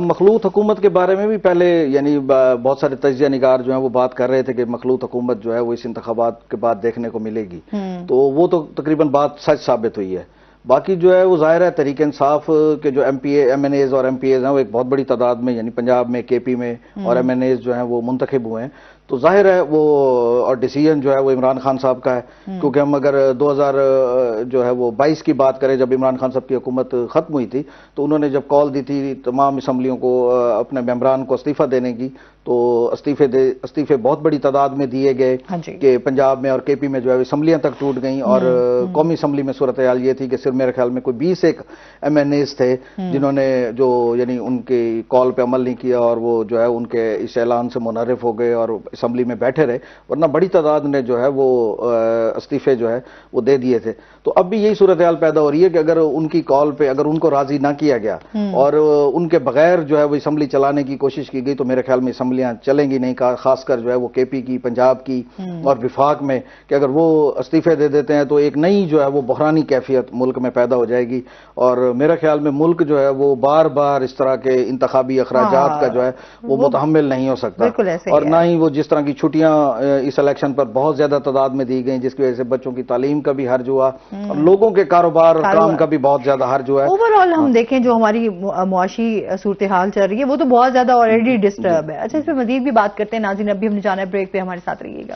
مخلوط حکومت کے بارے میں بھی پہلے یعنی بہت سارے تجزیہ نگار جو ہیں وہ بات کر رہے تھے کہ مخلوط حکومت جو ہے وہ اس انتخابات کے بعد دیکھنے کو ملے گی. تو وہ تو تقریباً بات سچ ثابت ہوئی ہے. باقی جو ہے وہ ظاہر ہے تحریک انصاف کے جو MNAs اور MPAs ہیں وہ ایک بہت بڑی تعداد میں یعنی پنجاب میں KP میں اور MNAs جو ہیں وہ منتخب ہوئے ہیں. تو ظاہر ہے وہ اور ڈیسیژن جو ہے وہ عمران خان صاحب کا ہے کیونکہ ہم اگر 2022 کی بات کریں جب عمران خان صاحب کی حکومت ختم ہوئی تھی تو انہوں نے جب کال دی تھی تمام اسمبلیوں کو اپنے ممبران کو استعفیٰ دینے کی تو استعفے بہت بڑی تعداد میں دیے گئے کہ پنجاب میں اور KP میں جو ہے اسمبلیاں تک ٹوٹ گئیں اور قومی اسمبلی میں صورتحال یہ تھی کہ صرف میرے خیال میں کوئی 20 MNAs تھے جنہوں نے جو یعنی ان کی کال پہ عمل نہیں کیا اور وہ جو ہے ان کے اس اعلان سے منحرف ہو گئے اور اسمبلی میں بیٹھے رہے, ورنہ بڑی تعداد نے جو ہے وہ استعفے جو ہے وہ دے دیے تھے. تو اب بھی یہی صورتحال پیدا ہو رہی ہے کہ اگر ان کی کال پہ اگر ان کو راضی نہ کیا گیا اور ان کے بغیر جو ہے وہ اسمبلی چلانے کی کوشش کی گئی تو میرے خیال میں اسمبلیاں چلیں گی نہیں, خاص کر جو ہے وہ KP کی, پنجاب کی اور وفاق میں کہ اگر وہ استعفے دے دیتے ہیں تو ایک نئی جو ہے وہ بحرانی کیفیت ملک میں پیدا ہو جائے گی. اور میرے خیال میں ملک جو ہے وہ بار بار اس طرح کے انتخابی اخراجات کا جو ہے وہ متحمل نہیں ہو سکتا اور نہ ہی وہ جس طرح کی چھٹیاں اس الیکشن پر بہت زیادہ تعداد میں دی گئیں جس کی وجہ سے بچوں کی تعلیم کا بھی حرج ہوا اور لوگوں کے کاروبار اور کام کا بھی بہت زیادہ حرج ہوا ہے. اوور آل ہم دیکھیں جو ہماری معاشی صورتحال چل رہی ہے وہ تو بہت زیادہ آلریڈی ڈسٹرب ہے. اچھا اس پہ مزید بھی بات کرتے ہیں. ناظرین ابھی ہم نے جانا ہے بریک پہ, ہمارے ساتھ رہیے گا.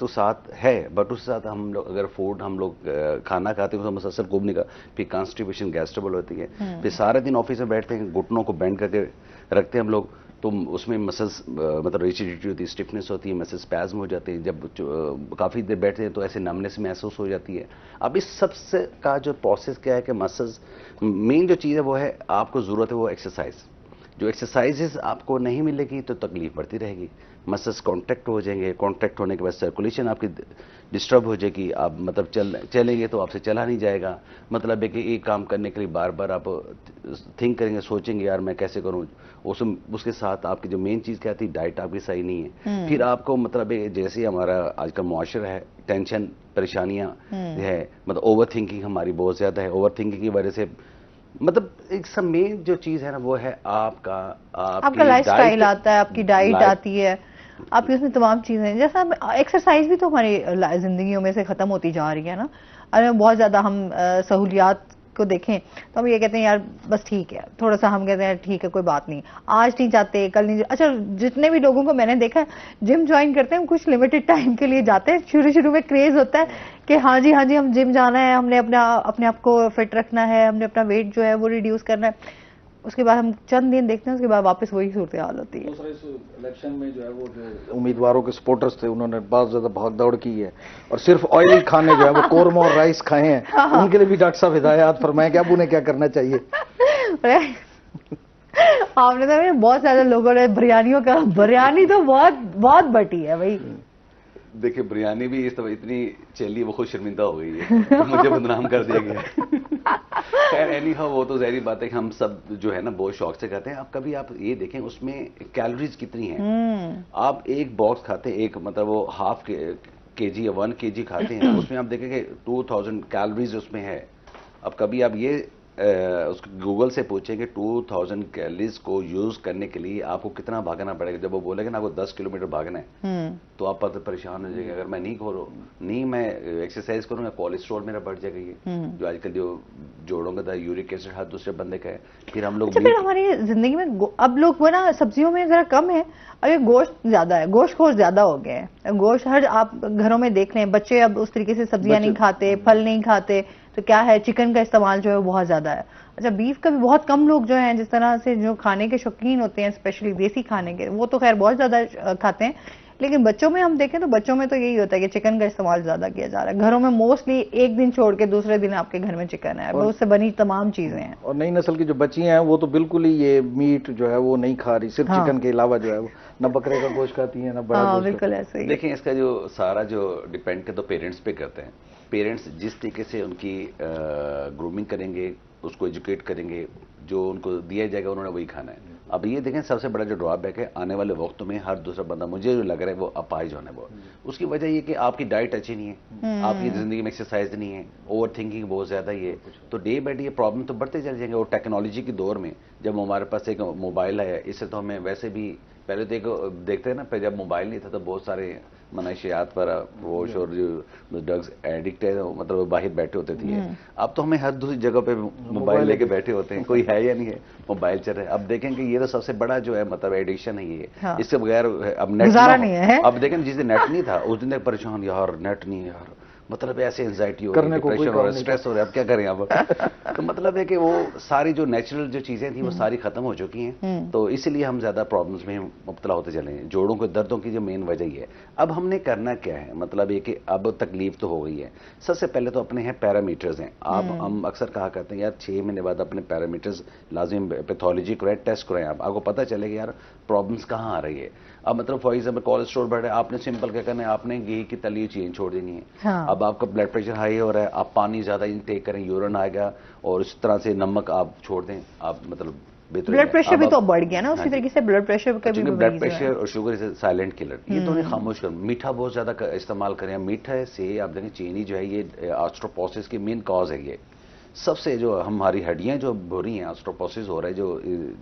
تو ساتھ ہے، بٹ اس کے ساتھ ہم لوگ اگر فوڈ ہم لوگ کھانا کھاتے ہیں تو مسلسل کوبنے کا، پھر کانسٹیپیشن گیس ٹربل ہوتی ہے، پھر سارے دن آفس میں بیٹھتے ہیں، گھٹنوں کو بینڈ کر کے رکھتے ہیں ہم لوگ، تو اس میں مسلس مطلب ریجیڈیٹی ہوتی ہے، اسٹفنس ہوتی ہے، مسلس اسپازم ہو جاتے ہیں، جب کافی دیر بیٹھتے ہیں تو ایسے نمنس محسوس ہو جاتی ہے. اب اس سب سے کا جو پروسیس کیا ہے کہ مسلس مین جو چیز ہے وہ ہے آپ کو ضرورت ہے وہ ایکسرسائز. جو ایکسرسائزز آپ کو نہیں ملے گی تو تکلیف بڑھتی رہے گی، مسلس کانٹیکٹ ہو جائیں گے، کانٹیکٹ ہونے کے بعد سرکولیشن آپ کی ڈسٹرب ہو جائے گی، آپ مطلب چلیں گے تو آپ سے چلا نہیں جائے گا. مطلب ہے کہ ایک کام کرنے کے لیے بار بار آپ تھنک کریں گے، سوچیں گے یار میں کیسے کروں. اس کے ساتھ آپ کی جو مین چیز کیا تھی ڈائٹ آپ کی صحیح نہیں ہے. پھر آپ کو مطلب جیسے ہمارا آج کا معاشرہ ہے، ٹینشن پریشانیاں ہے، مطلب اوور تھنکنگ ہماری بہت زیادہ ہے. اوور تھنکنگ کی وجہ سے مطلب ایک سب مین جو چیز ہے نا وہ ہے آپ کا لائف سٹائل آتا ہے، آپ کی ڈائٹ آتی ہے، آپ کی اس میں تمام چیزیں، جیسا ایکسرسائز بھی تو ہماری زندگیوں میں سے ختم ہوتی جا رہی ہے نا. اگر بہت زیادہ ہم سہولیات کو دیکھیں تو ہم یہ کہتے ہیں یار بس ٹھیک ہے، تھوڑا سا ہم کہتے ہیں ٹھیک ہے کوئی بات نہیں، آج نہیں جاتے کل نہیں اچھا جتنے بھی لوگوں کو میں نے دیکھا ہے جم جوائن کرتے ہیں کچھ لمیٹڈ ٹائم کے لیے جاتے ہیں، شروع میں کریز ہوتا ہے کہ ہاں جی ہم جم جانا ہے، ہم نے اپنے آپ کو فٹ رکھنا ہے، ہم نے اپنا ویٹ جو ہے وہ ریڈیوس کرنا ہے. اس کے بعد ہم چند دن دیکھتے ہیں، اس کے بعد واپس وہی صورتحال ہوتی ہے. دوسرا اس الیکشن میں جو ہے وہ جو امیدواروں کے سپورٹرز تھے انہوں نے بہت زیادہ بھاگ دوڑ کی ہے اور صرف آئلی کھانے جو ہے وہ قورمہ اور رائس کھائے ہیں. ان کے لیے بھی ڈاکٹر صاحب ہدایات فرمائیں کہ اب انہیں کیا کرنا چاہیے. آپ نے تو بہت زیادہ لوگوں نے بریانی تو بہت بٹی ہے بھائی. دیکھیں بریانی بھی اس طرح اتنی چلی وہ خود شرمندہ ہو گئی ہے، مجھے بدنام کر دیا گیا. خیر اینی ہاؤ وہ تو ظاہری بات ہے کہ ہم سب جو ہے نا بہت شوق سے کھاتے ہیں. اب کبھی آپ یہ دیکھیں اس میں کیلوریز کتنی ہیں. آپ ایک باکس کھاتے ہیں، ایک مطلب وہ ہاف کے جی یا 1 kg کھاتے ہیں، اس میں آپ دیکھیں کہ 2000 کیلوریز اس میں ہے. اب کبھی آپ یہ اس گوگل سے پوچھیں کہ 2000 کیلوریز کو یوز کرنے کے لیے آپ کو کتنا بھاگنا پڑے گا. جب وہ بولے گا نا آپ کو 10 کلومیٹر بھاگنا ہے تو آپ پریشان ہو جائیں گے. اگر میں نہیں میں ایکسرسائز کروں گا کولیسٹرول میرا بڑھ جائے گا. یہ جو آج کل جو جوڑوں کا یورک ایسڈ ہر دوسرے بندے کا ہے. پھر ہم لوگ پھر ہماری زندگی میں اب لوگ وہ نا سبزیوں میں ذرا کم ہے، اگر گوشت زیادہ ہے، گوشت خور زیادہ ہو گئے ہیں. گوشت ہر آپ گھروں میں دیکھ لیں، بچے اب اس طریقے سے سبزیاں نہیں کھاتے، پھل نہیں کھاتے، تو کیا ہے چکن کا استعمال جو ہے بہت زیادہ ہے. اچھا بیف کا بھی بہت کم لوگ جو ہیں جس طرح سے جو کھانے کے شوقین ہوتے ہیں اسپیشلی دیسی کھانے کے، وہ تو خیر بہت زیادہ کھاتے ہیں. لیکن بچوں میں ہم دیکھیں تو بچوں میں تو یہی ہوتا ہے کہ چکن کا استعمال زیادہ کیا جا رہا ہے. گھروں میں موسٹلی ایک دن چھوڑ کے دوسرے دن آپ کے گھر میں چکن ہے، اس سے بنی تمام چیزیں ہیں. اور نئی نسل کی جو بچیاں ہیں وہ تو بالکل ہی یہ میٹ جو ہے وہ نہیں کھا رہی، صرف چکن کے علاوہ جو ہے وہ نہ بکرے کا گوشت کھاتی ہیں نہ بڑا گوشت. بالکل ایسے ہی. دیکھیں اس کا جو سارا جو ڈیپینڈ کرتا پیرنٹس پہ کرتے ہیں. پیرنٹس جس طریقے سے ان کی گرومنگ کریں گے، اس کو ایجوکیٹ کریں گے، جو ان کو دیا جائے گا انہوں نے وہی کھانا ہے. اب یہ دیکھیں سب سے بڑا جو ڈرا بیک ہے آنے والے وقت میں ہر دوسرا بندہ مجھے جو لگ رہا ہے وہ اپائج ہونا ہے. وہ اس کی وجہ یہ کہ آپ کی ڈائٹ اچھی نہیں ہے، آپ کی زندگی میں ایکسرسائز نہیں ہے، اوور تھنکنگ بہت زیادہ ہی ہے. تو ڈے بائی ڈے یہ پرابلم تو بڑھتے چل جائیں گے. اور ٹیکنالوجی کے دور میں جب ہمارے پاس ایک موبائل ہے، اس سے تو ہمیں ویسے بھی پہلے دیکھتے ہیں نا، پہلے جب موبائل نہیں تھا تو بہت سارے منشیات پر وہ اور جو ڈرگز ایڈکٹ ہے مطلب باہر بیٹھے ہوتے تھے. اب تو ہمیں ہر دوسری جگہ پہ موبائل لے کے بیٹھے ہوتے ہیں، کوئی ہے یا نہیں ہے موبائل چل رہا ہے. اب دیکھیں کہ یہ تو سب سے بڑا جو ہے مطلب ایڈکشن ہے یہ. اس کے بغیر اب نیٹ نہیں ہے. اب دیکھیں جس دن نیٹ نہیں تھا اس دن پریشان، یار نیٹ نہیں یار، مطلب ایسے انزائٹی ہو رہی ہے، ڈپریشن ہو رہا ہے، اسٹریس ہو رہا ہے، اب کیا کریں اب. تو مطلب ہے کہ وہ ساری جو نیچرل جو چیزیں تھیں وہ ساری ختم ہو چکی ہیں. تو اسی لیے ہم زیادہ پرابلمس میں مبتلا ہوتے چلے ہیں. جوڑوں کے دردوں کی جو مین وجہ یہ ہے. اب ہم نے کرنا کیا ہے، مطلب یہ کہ اب تکلیف تو ہو گئی ہے. سب سے پہلے تو اپنے ہیں پیرامیٹرز ہیں. ہم اکثر کہا کرتے ہیں یار 6 مہینے بعد اپنے پیرامیٹرز لازم پیتھولوجی کرائیں، ٹیسٹ کرائیں. آپ کو پتہ چلے گا یار پرابلمس کہاں آ رہی ہے. اب مطلب فار ایگزامپل کولیسٹرول بڑھ رہا ہے، آپ نے سمپل کیا کرنا ہے، آپ نے گھی کی تلی چیز چھوڑ دینی ہے. اب آپ کا بلڈ پریشر ہائی ہو رہا ہے، آپ پانی زیادہ انٹیک کریں، یورین آئے گا، اور اس طرح سے نمک آپ چھوڑ دیں. آپ مطلب بلڈ پریشر بھی تو بڑھ گیا نا اسی طریقے سے. بلڈ پریشر کا بھی بلڈ پریشر اور شوگر از سائلنٹ کلر. یہ تو نہیں خاموش کر. میٹھا بہت زیادہ استعمال کریں. میٹھا سے آپ دیکھیں چینی جو ہے یہ آسٹروپوسس کی مین کاز ہے. یہ سب سے جو ہماری ہڈیاں جو ہو رہی ہیں آسٹروپوسس ہو رہا ہے،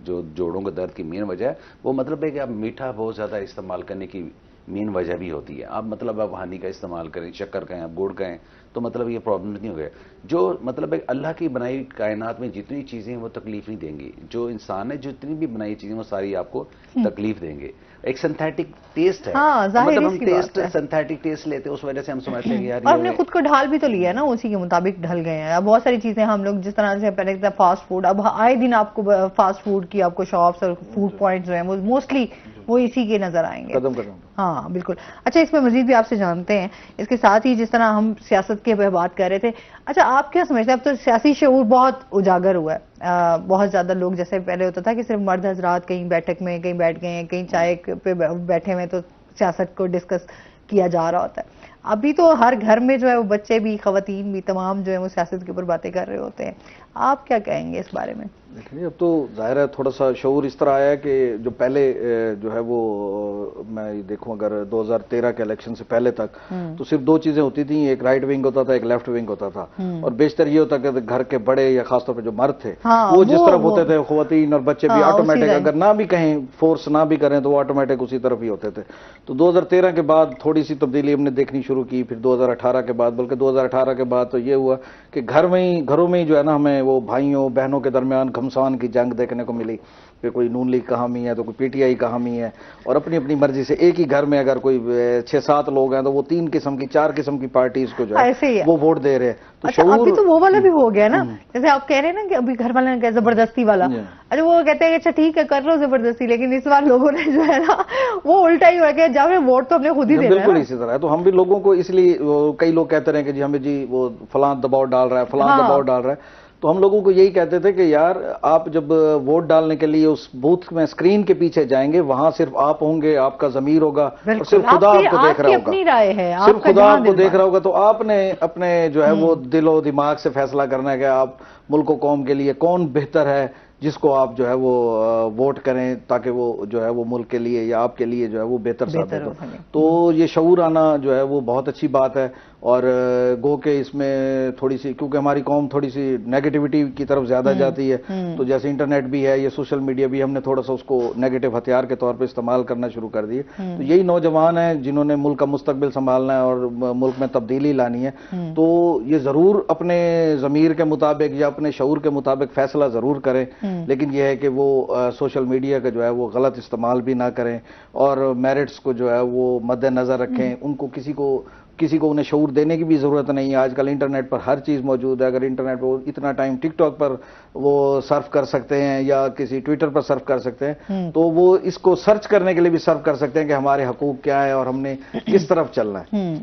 جو جوڑوں کے درد کی مین وجہ ہے وہ مطلب ہے کہ آپ میٹھا بہت زیادہ استعمال کرنے کی مین وجہ بھی ہوتی ہے. آپ مطلب آپ ہانی کا استعمال کریں, شکر کہیں, آپ گڑ کہیں, تو مطلب یہ پرابلم نہیں ہو گیا. جو مطلب اللہ کی بنائی کائنات میں جتنی چیزیں وہ تکلیف نہیں دیں گی. جو انسان ہے جتنی بھی بنائی چیزیں وہ ساری آپ کو تکلیف دیں گے. ایک سنتھیٹک ٹیسٹ ہے, مطلب ہم ٹیسٹ سنتھیٹک ٹیسٹ لیتے ہیں, اس وجہ سے ہم سمجھتے ہیں کہ یار, اور ہم نے خود کو ڈھال بھی تو لیا ہے نا, اسی کے مطابق ڈھل گئے ہیں. اب بہت ساری چیزیں ہم لوگ جس طرح سے پہلے فاسٹ فوڈ, اب آئے دن آپ کو فاسٹ فوڈ کی آپ کو شاپس اور فوڈ پوائنٹس جو ہیں وہ موسٹلی وہ اسی کے نظر آئیں گے. ہاں بالکل. اچھا, اس میں مزید بھی آپ سے جانتے ہیں, اس کے ساتھ ہی جس طرح ہم سیاست کی بات کر رہے تھے, اچھا آپ کیا سمجھتے ہیں, اب تو سیاسی شعور بہت اجاگر ہوا ہے, بہت زیادہ لوگ, جیسے پہلے ہوتا تھا کہ صرف مرد حضرات کہیں بیٹھک میں کہیں بیٹھ گئے ہیں, کہیں چائے پہ بیٹھے ہوئے تو سیاست کو ڈسکس کیا جا رہا ہوتا ہے. ابھی تو ہر گھر میں جو ہے وہ بچے بھی, خواتین بھی, تمام جو ہے وہ سیاست کے اوپر باتیں کر رہے ہوتے ہیں. آپ کیا کہیں گے اس بارے میں؟ دیکھیے, اب تو ظاہر ہے تھوڑا سا شعور اس طرح آیا ہے کہ جو پہلے جو ہے وہ میں دیکھوں اگر 2013 کے الیکشن سے پہلے تک تو صرف دو چیزیں ہوتی تھیں, ایک رائٹ ونگ ہوتا تھا, ایک لیفٹ ونگ ہوتا تھا, اور بیشتر یہ ہوتا کہ گھر کے بڑے یا خاص طور پہ جو مرد تھے وہ جس طرف ہوتے تھے, خواتین اور بچے بھی آٹومیٹک, اگر نہ بھی کہیں فورس نہ بھی کریں تو وہ آٹومیٹک اسی طرف ہی ہوتے تھے. تو 2013 کے بعد تھوڑی سی تبدیلی ہم نے دیکھنی شروع کی, پھر 2018 کے بعد, بلکہ 2018 کے بعد تو یہ ہوا کہ گھروں میں ہی جو ہے نا ہمیں وہ بھائیوں بہنوں کے درمیان گھمسان کی جنگ دیکھنے کو ملی کہ کوئی نون لیگ کا حامی ہے تو کوئی پی ٹی آئی کا حامی ہے, اور اپنی اپنی مرضی سے ایک ہی گھر میں اگر کوئی 6-7 لوگ ہیں تو وہ 3 قسم کی 4 قسم کی پارٹیز کو جو ہے وہ ووٹ دے رہے ہیں. تو ابھی تو وہ والا بھی ہو گیا نا, جیسے آپ کہہ رہے ہیں نا کہ ابھی گھر والے نے کہا زبردستی والا, اچھا وہ کہتے ہیں کہ اچھا ٹھیک ہے کر لو زبردستی, لیکن اس بار لوگوں نے جو ہے نا وہ الٹا ہی ہوا کہ جب ووٹ تو ہم نے خود ہی دینا ہے. بالکل اسی طرح ہے. تو ہم بھی لوگوں کو اس لیے, کئی لوگ کہتے رہے کہ جی ہمیں جی وہ فلاں دباؤ ڈال رہا ہے, فلاں دباؤ ڈال رہا ہے, تو ہم لوگوں کو یہی کہتے تھے کہ یار آپ جب ووٹ ڈالنے کے لیے اس بوتھ میں اسکرین کے پیچھے جائیں گے, وہاں صرف آپ ہوں گے, آپ کا ضمیر ہوگا, اور صرف خدا آپ کو دیکھ رہا ہوگا, صرف خدا آپ کو دیکھ رہا ہوگا. تو آپ نے اپنے جو ہے وہ دل و دماغ سے فیصلہ کرنا ہے کہ آپ ملک و قوم کے لیے کون بہتر ہے جس کو آپ جو ہے وہ ووٹ کریں تاکہ وہ جو ہے وہ ملک کے لیے یا آپ کے لیے جو ہے وہ بہتر ثابت ہو. تو یہ شعور آنا جو ہے وہ بہت اچھی بات ہے, اور گو کہ اس میں تھوڑی سی, کیونکہ ہماری قوم تھوڑی سی نیگیٹیوٹی کی طرف زیادہ جاتی ہے, تو جیسے انٹرنیٹ بھی ہے, یہ سوشل میڈیا بھی, ہم نے تھوڑا سا اس کو نیگیٹو ہتھیار کے طور پہ استعمال کرنا شروع کر دیے. تو یہی نوجوان ہیں جنہوں نے ملک کا مستقبل سنبھالنا ہے اور ملک میں تبدیلی لانی ہے, تو یہ ضرور اپنے ضمیر کے مطابق یا اپنے شعور کے مطابق فیصلہ ضرور کریں, لیکن یہ ہے کہ وہ سوشل میڈیا کا جو ہے وہ غلط استعمال بھی نہ کریں, اور میرٹس کو جو ہے وہ مد نظر رکھیں. ان کو کسی کو انہیں شعور دینے کی بھی ضرورت نہیں ہے. آج کل انٹرنیٹ پر ہر چیز موجود ہے. اگر انٹرنیٹ پر اتنا ٹائم ٹک ٹاک پر وہ صرف کر سکتے ہیں یا کسی ٹویٹر پر صرف کر سکتے ہیں, تو وہ اس کو سرچ کرنے کے لیے بھی صرف کر سکتے ہیں کہ ہمارے حقوق کیا ہے اور ہم نے کس طرف چلنا ہے.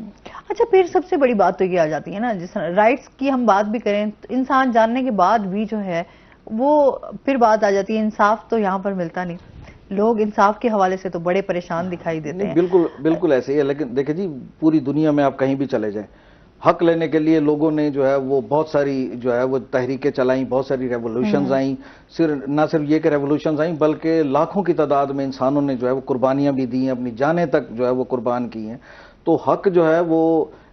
اچھا, پھر سب سے بڑی بات تو یہ آ جاتی ہے نا, جس طرح رائٹس کی ہم بات بھی کریں, انسان جاننے کے بعد بھی جو ہے وہ پھر بات آ جاتی ہے, انصاف تو یہاں پر ملتا نہیں. لوگ انصاف کے حوالے سے تو بڑے پریشان دکھائی دیتے ہیں. بالکل ایسے ہی ہے. لیکن دیکھیں جی, پوری دنیا میں آپ کہیں بھی چلے جائیں, حق لینے کے لیے لوگوں نے جو ہے وہ بہت ساری جو ہے وہ تحریکیں چلائیں, بہت ساری ریولوشنز آئیں. نہ صرف یہ کہ ریولوشنز آئیں بلکہ لاکھوں کی تعداد میں انسانوں نے جو ہے وہ قربانیاں بھی دی ہیں, اپنی جانیں تک جو ہے وہ قربان کی ہیں. تو حق جو ہے وہ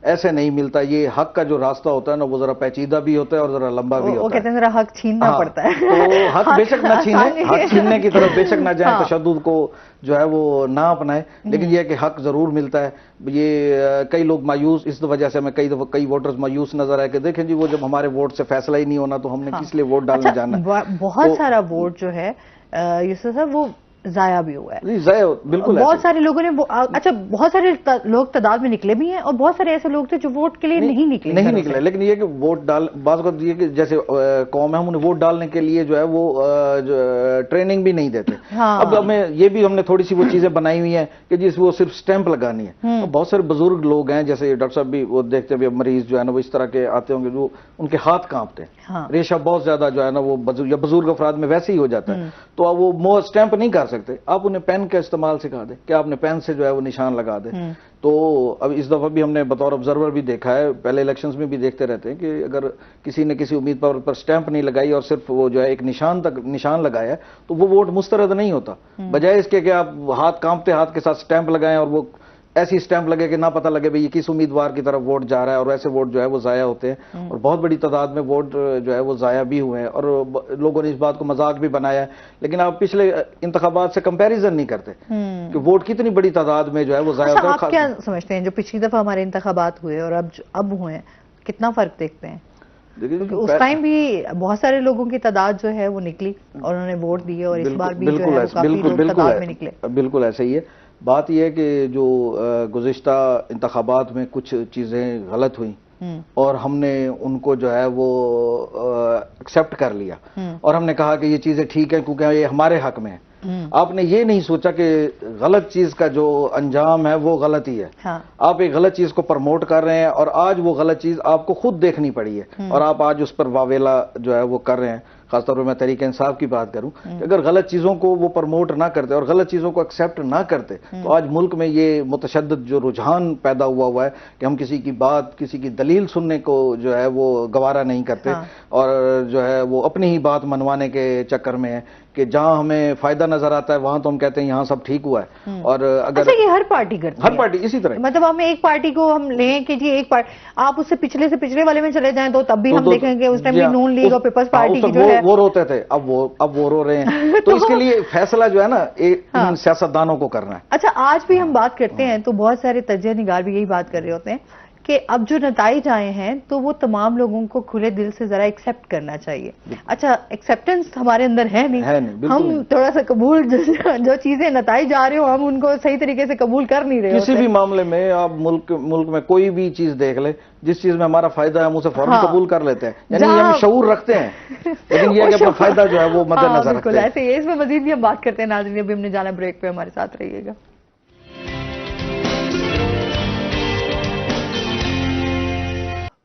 ایسے نہیں ملتا. یہ حق کا جو راستہ ہوتا ہے نا وہ ذرا پیچیدہ بھی ہوتا ہے اور ذرا لمبا بھی ہوتا ہے. وہ کہتے ہیں ذرا حق چھیننا پڑتا ہے. تو حق بے شک نہ چھینے, حق چھیننے کی طرف بے شک نہ جائیں, تشدد کو جو ہے وہ نہ اپنائیں, لیکن یہ ہے کہ حق ضرور ملتا ہے. یہ کئی لوگ مایوس, اس وجہ سے ہمیں کئی ووٹرز مایوس نظر آئے کہ دیکھیں جی وہ جب ہمارے ووٹ سے فیصلہ ہی نہیں ہونا تو ہم نے کس لیے ووٹ ڈالنے جانا ہے. بہت سارا ووٹ جو ہے یوسف صاحب وہ ضائع بھی ہوا ہے. ضائع بالکل. بہت سارے لوگوں نے, اچھا بہت سارے لوگ تعداد میں نکلے بھی ہیں, اور بہت سارے ایسے لوگ تھے جو ووٹ کے لیے نہیں نکلے. لیکن یہ کہ ووٹ بعض اوقات یہ کہ جیسے قوم ہے, ہم انہیں ووٹ ڈالنے کے لیے جو ہے وہ ٹریننگ بھی نہیں دیتے. اب ہمیں یہ بھی, ہم نے تھوڑی سی وہ چیزیں بنائی ہوئی ہیں کہ جس وہ صرف سٹیمپ لگانی ہے. بہت سارے بزرگ لوگ ہیں, جیسے ڈاکٹر صاحب بھی وہ دیکھتے ہیں, مریض جو ہے نا وہ اس طرح کے آتے ہوں گے جو ان کے ہاتھ کانپتے ہیں, ریشہ بہت زیادہ جو ہے نا وہ بزرگ افراد میں ویسے ہی ہو جاتا ہے, تو اب وہ سٹیمپ نہیں کر سکتے. آپ انہیں پین کا استعمال سکھا دیں کہ آپ نے پین سے جو ہے وہ نشان لگا دیں. تو اب اس دفعہ بھی ہم نے بطور آبزرور بھی دیکھا ہے, پہلے الیکشنز میں بھی دیکھتے رہتے ہیں کہ اگر کسی نے کسی امیدوار پر سٹیمپ نہیں لگائی اور صرف وہ جو ہے ایک نشان لگایا ہے تو وہ ووٹ مسترد نہیں ہوتا. بجائے اس کے کہ آپ ہاتھ کانپتے ہاتھ کے ساتھ سٹیمپ لگائیں اور وہ ایسی اسٹیمپ لگے کہ نہ پتہ لگے بھئی یہ کس امیدوار کی طرف ووٹ جا رہا ہے، اور ایسے ووٹ جو ہے وہ ضائع ہوتے ہیں، اور بہت بڑی تعداد میں ووٹ جو ہے وہ ضائع بھی ہوئے ہیں، اور لوگوں نے اس بات کو مذاق بھی بنایا ہے، لیکن آپ پچھلے انتخابات سے کمپیریزن نہیں کرتے کہ ووٹ کتنی بڑی تعداد میں جو ہے وہ ضائع ہوتا ہے۔ آپ کیا سمجھتے ہیں جو پچھلی دفعہ ہمارے انتخابات ہوئے اور اب ہوئے ہیں، کتنا فرق دیکھتے ہیں؟ اس ٹائم بھی بہت سارے لوگوں کی تعداد جو ہے وہ نکلی اور انہوں نے ووٹ دیے، اور اس بار بھی جو ہے وہ کافی لوگ تعداد میں نکلے۔ بالکل ایسا ہی ہے۔ بات یہ ہے کہ جو گزشتہ انتخابات میں کچھ چیزیں غلط ہوئیں اور ہم نے ان کو جو ہے وہ ایکسیپٹ کر لیا، اور ہم نے کہا کہ یہ چیزیں ٹھیک ہیں کیونکہ یہ ہمارے حق میں ہے۔ آپ نے یہ نہیں سوچا کہ غلط چیز کا جو انجام ہے وہ غلط ہی ہے۔ آپ ایک غلط چیز کو پرموٹ کر رہے ہیں، اور آج وہ غلط چیز آپ کو خود دیکھنی پڑی ہے، اور آپ آج اس پر واویلا جو ہے وہ کر رہے ہیں۔ خاص طور پر میں تحریک انصاف کی بات کروں کہ اگر غلط چیزوں کو وہ پرموٹ نہ کرتے اور غلط چیزوں کو ایکسیپٹ نہ کرتے تو آج ملک میں یہ متشدد جو رجحان پیدا ہوا ہے کہ ہم کسی کی بات، کسی کی دلیل سننے کو جو ہے وہ گوارا نہیں کرتے، اور جو ہے وہ اپنی ہی بات منوانے کے چکر میں ہے کہ جہاں ہمیں فائدہ نظر آتا ہے وہاں تو ہم کہتے ہیں یہاں سب ٹھیک ہوا ہے۔ اور اگر یہ ہر پارٹی کرتی ہے، ہر پارٹی اسی طرح، مطلب ہم ایک پارٹی کو ہم لیں کہ جی ایک پارٹی، آپ اس سے پچھلے والے میں چلے جائیں تو تب بھی ہم دیکھیں گے اس ٹائم بھی نون لیگ اور پیپلز پارٹی کی جو ہے وہ روتے تھے، اب وہ رو رہے ہیں، تو اس کے لیے فیصلہ جو ہے نا ان سیاستدانوں کو کرنا ہے۔ اچھا، آج بھی ہم بات کرتے ہیں تو بہت سارے تجزیہ نگار بھی یہی بات کر رہے ہوتے ہیں کہ اب جو نتائج آئے ہیں تو وہ تمام لوگوں کو کھلے دل سے ذرا ایکسیپٹ کرنا چاہیے۔ اچھا، ایکسیپٹنس ہمارے اندر ہے نہیں، ہم تھوڑا سا قبول، جو چیزیں نتائج آ رہے ہو ہم ان کو صحیح طریقے سے قبول کر نہیں رہے۔ کسی بھی معاملے میں آپ ملک میں کوئی بھی چیز دیکھ لیں، جس چیز میں ہمارا فائدہ ہے ہم اسے فوراً قبول کر لیتے ہیں، یعنی ہم شعور رکھتے ہیں، لیکن یہ کہ اپنا فائدہ جو ہے وہ مد نظر رکھتے ہیں۔ بالکل ایسے ہی ہے، اس میں مزید بھی ہم بات کرتے ہیں۔ ناظرین، ابھی ہم نے جانا بریک پہ، ہمارے ساتھ رہیے گا۔